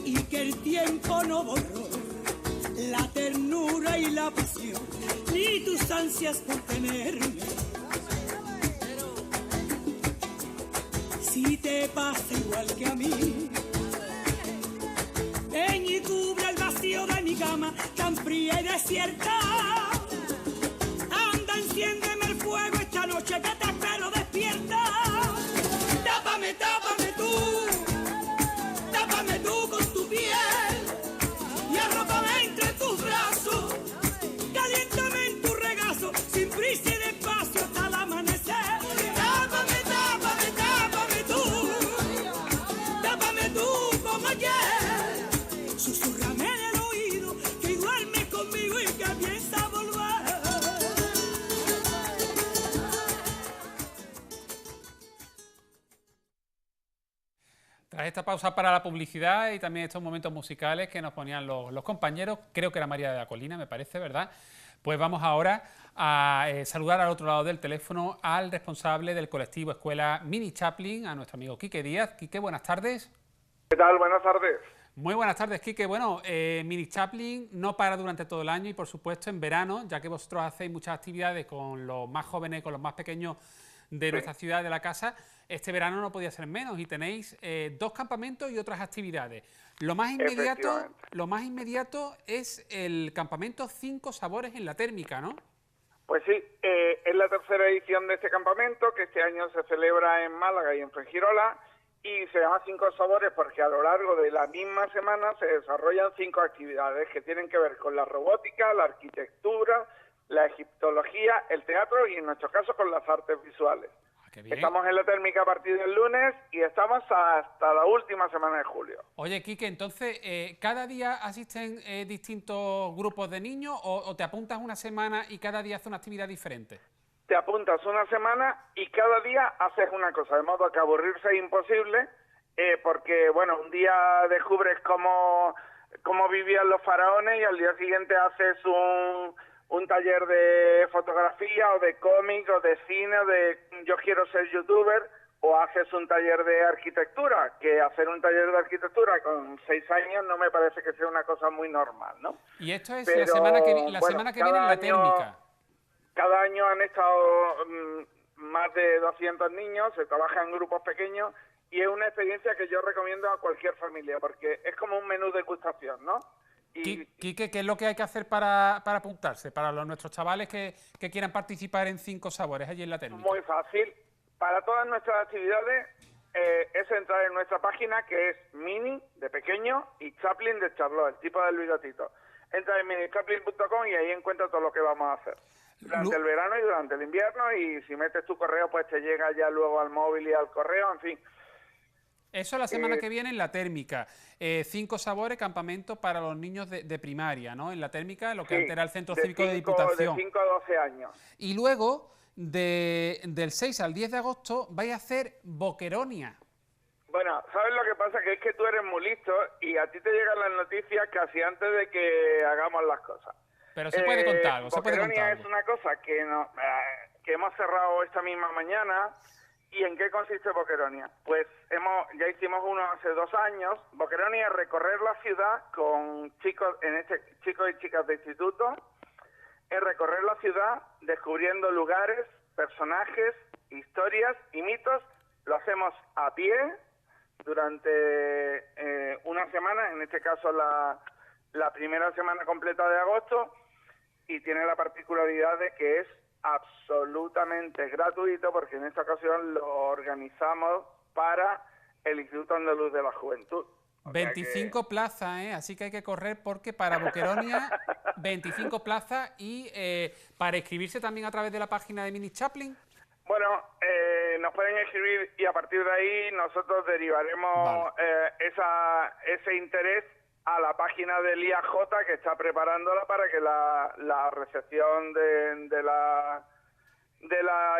y que el tiempo no borró la ternura y la pasión, ni tus ansias por tenerme. Si te pasa igual que a mí, ven y cubre el vacío de mi cama tan fría y desierta. Enciéndeme el fuego esta noche que te espero despierta. Tápame, tápame tú con tu piel y arrópame entre tus brazos. Caliéntame en tu regazo, sin prisa y despacio hasta el amanecer. Tápame, tápame, tápame tú como ayer. Susúrrame en el oído que duermes conmigo y que piensas volver. Tras esta pausa para la publicidad y también estos momentos musicales que nos ponían los compañeros, creo que era María de la Colina, me parece, ¿verdad? Pues vamos ahora a saludar al otro lado del teléfono al responsable del colectivo Escuela Mini Chaplin, a nuestro amigo Quique Díaz. Quique, buenas tardes. ¿Qué tal? Buenas tardes. Muy buenas tardes, Quique. Bueno, Mini Chaplin no para durante todo el año y, por supuesto, en verano, ya que vosotros hacéis muchas actividades con los más jóvenes, con los más pequeños de nuestra ciudad, de la casa. Este verano no podía ser menos y tenéis 2 campamentos y otras actividades. Lo más inmediato es el campamento 5 sabores en la térmica, ¿no? Pues sí, es la tercera edición de este campamento, que este año se celebra en Málaga y en Fuengirola, y se llama 5 sabores porque a lo largo de la misma semana se desarrollan 5 actividades que tienen que ver con la robótica, la arquitectura, la egiptología, el teatro y en nuestro caso con las artes visuales. Estamos en la térmica a partir del lunes y estamos hasta la última semana de julio. Oye, Quique, entonces, ¿cada día asisten distintos grupos de niños o te apuntas una semana y cada día haces una actividad diferente? Te apuntas una semana y cada día haces una cosa, de modo que aburrirse es imposible, porque, bueno, un día descubres cómo vivían los faraones y al día siguiente haces un taller de fotografía o de cómic o de cine o de yo quiero ser youtuber, o haces un taller de arquitectura, que hacer un taller de arquitectura con 6 años no me parece que sea una cosa muy normal, ¿no? Y esto es la semana que viene en la térmica. Cada año han estado más de 200 niños, se trabaja en grupos pequeños y es una experiencia que yo recomiendo a cualquier familia porque es como un menú de degustación, ¿no? Quique, ¿qué es lo que hay que hacer para apuntarse? Para nuestros chavales que quieran participar en 5 sabores allí en la térmica. Muy fácil. Para todas nuestras actividades es entrar en nuestra página, que es Mini, de pequeño, y Chaplin, de Charlotte, el tipo del bigotito. Entra en minichaplin.com y ahí encuentras todo lo que vamos a hacer. Durante el verano y durante el invierno, y si metes tu correo, pues te llega ya luego al móvil y al correo, en fin. Eso la semana que viene en la térmica. 5 sabores, campamento para los niños de primaria, ¿no? En la térmica, lo que antes era el Centro Cívico de Diputación. De 5 a 12 años. Y luego, del 6 al 10 de agosto, vais a hacer Boqueronia. Bueno, ¿sabes lo que pasa? que es que tú eres muy listo y a ti te llegan las noticias casi antes de que hagamos las cosas. Pero se puede contar algo, se puede Boqueronia contar es algo. una cosa que hemos cerrado esta misma mañana. ¿Y en qué consiste Boqueronia? Pues ya hicimos uno hace 2 años. Boqueronia es recorrer la ciudad con chicos y chicas de instituto, es recorrer la ciudad descubriendo lugares, personajes, historias y mitos. Lo hacemos a pie durante una semana, en este caso la primera semana completa de agosto, y tiene la particularidad de que es absolutamente gratuito, porque en esta ocasión lo organizamos para el Instituto Andaluz de la Juventud. 25 plazas, así que hay que correr porque para Boqueronia 25 plazas y para inscribirse también a través de la página de Mini Chaplin. Bueno, nos pueden escribir y a partir de ahí nosotros derivaremos ese interés a la página del IAJ, que está preparándola para que la recepción de las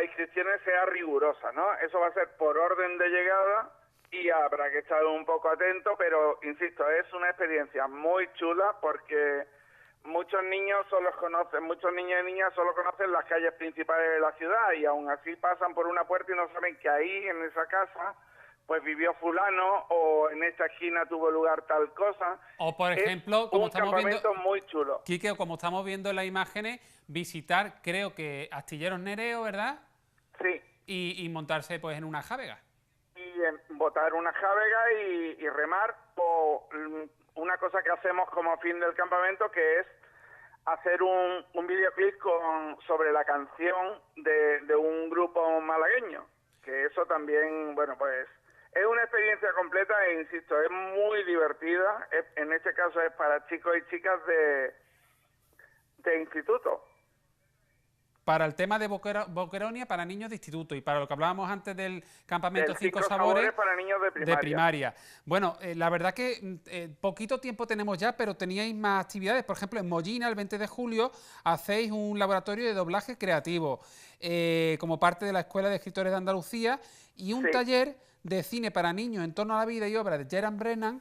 inscripciones sea rigurosa, ¿no? Eso va a ser por orden de llegada y habrá que estar un poco atento, pero insisto, es una experiencia muy chula porque muchos niños y niñas solo conocen las calles principales de la ciudad y aún así pasan por una puerta y no saben que ahí, en esa casa, pues vivió fulano, o en esta esquina tuvo lugar tal cosa. O por ejemplo, como estamos viendo, muy chulo. Quique, como estamos viendo en las imágenes, visitar, creo que Astilleros Nereo, ¿verdad? Sí. Y montarse pues en una jávega. Y botar una jávega y remar, o una cosa que hacemos como fin del campamento, que es hacer un videoclip sobre la canción de un grupo malagueño, que eso también, bueno, pues es una experiencia completa e insisto, es muy divertida. En este caso es para chicos y chicas de instituto. Para el tema de Boqueronia, para niños de instituto, y para lo que hablábamos antes del campamento Del 5 Cinco sabores para niños de primaria. Bueno, la verdad que poquito tiempo tenemos ya, pero teníais más actividades. Por ejemplo, en Mollina, el 20 de julio, hacéis un laboratorio de doblaje creativo como parte de la Escuela de Escritores de Andalucía, y un taller de cine para niños en torno a la vida y obra de Gerard Brennan,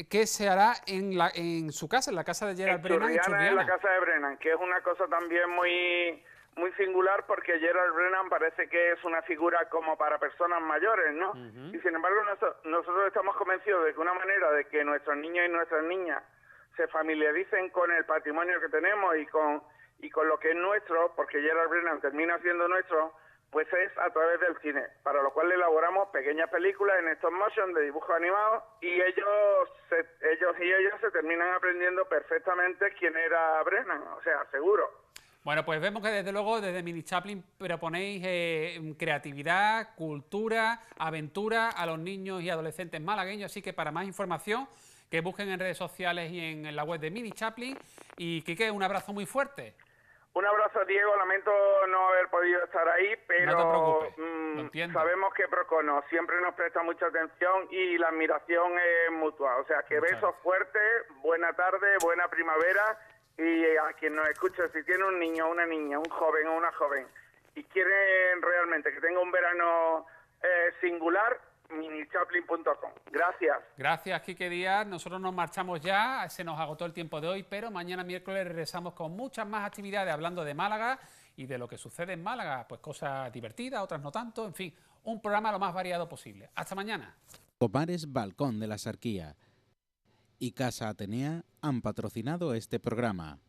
que se hará en su casa, en la casa de Gerard Brennan en Churriana. En la casa de Brennan, que es una cosa también muy singular, porque Gerard Brennan parece que es una figura como para personas mayores, ¿no? Y sin embargo nosotros estamos convencidos de que una manera de que nuestros niños y nuestras niñas se familiaricen con el patrimonio que tenemos y con lo que es nuestro, porque Gerard Brennan termina siendo nuestro, pues es a través del cine, para lo cual elaboramos pequeñas películas en stop motion de dibujos animados, y ellos se terminan aprendiendo perfectamente quién era Brennan, o sea, seguro. Bueno, pues vemos que desde luego desde Mini Chaplin proponéis creatividad, cultura, aventura a los niños y adolescentes malagueños, así que para más información que busquen en redes sociales y en la web de Mini Chaplin. Y Quique, un abrazo muy fuerte. Un abrazo, Diego, lamento no haber podido estar ahí, pero no te preocupes, lo entiendo. Sabemos que Procono siempre nos presta mucha atención y la admiración es mutua, o sea que besos fuertes, buena tarde, buena primavera. Y a quien nos escucha, si tiene un niño, una niña, un joven o una joven y quieren realmente que tenga un verano singular, minichaplin.com. Gracias. Gracias, Quique Díaz. Nosotros nos marchamos ya, se nos agotó el tiempo de hoy, pero mañana miércoles regresamos con muchas más actividades hablando de Málaga y de lo que sucede en Málaga, pues cosas divertidas, otras no tanto, en fin, un programa lo más variado posible. Hasta mañana. Comares Balcón de la Sarquía y Casa Atenea han patrocinado este programa.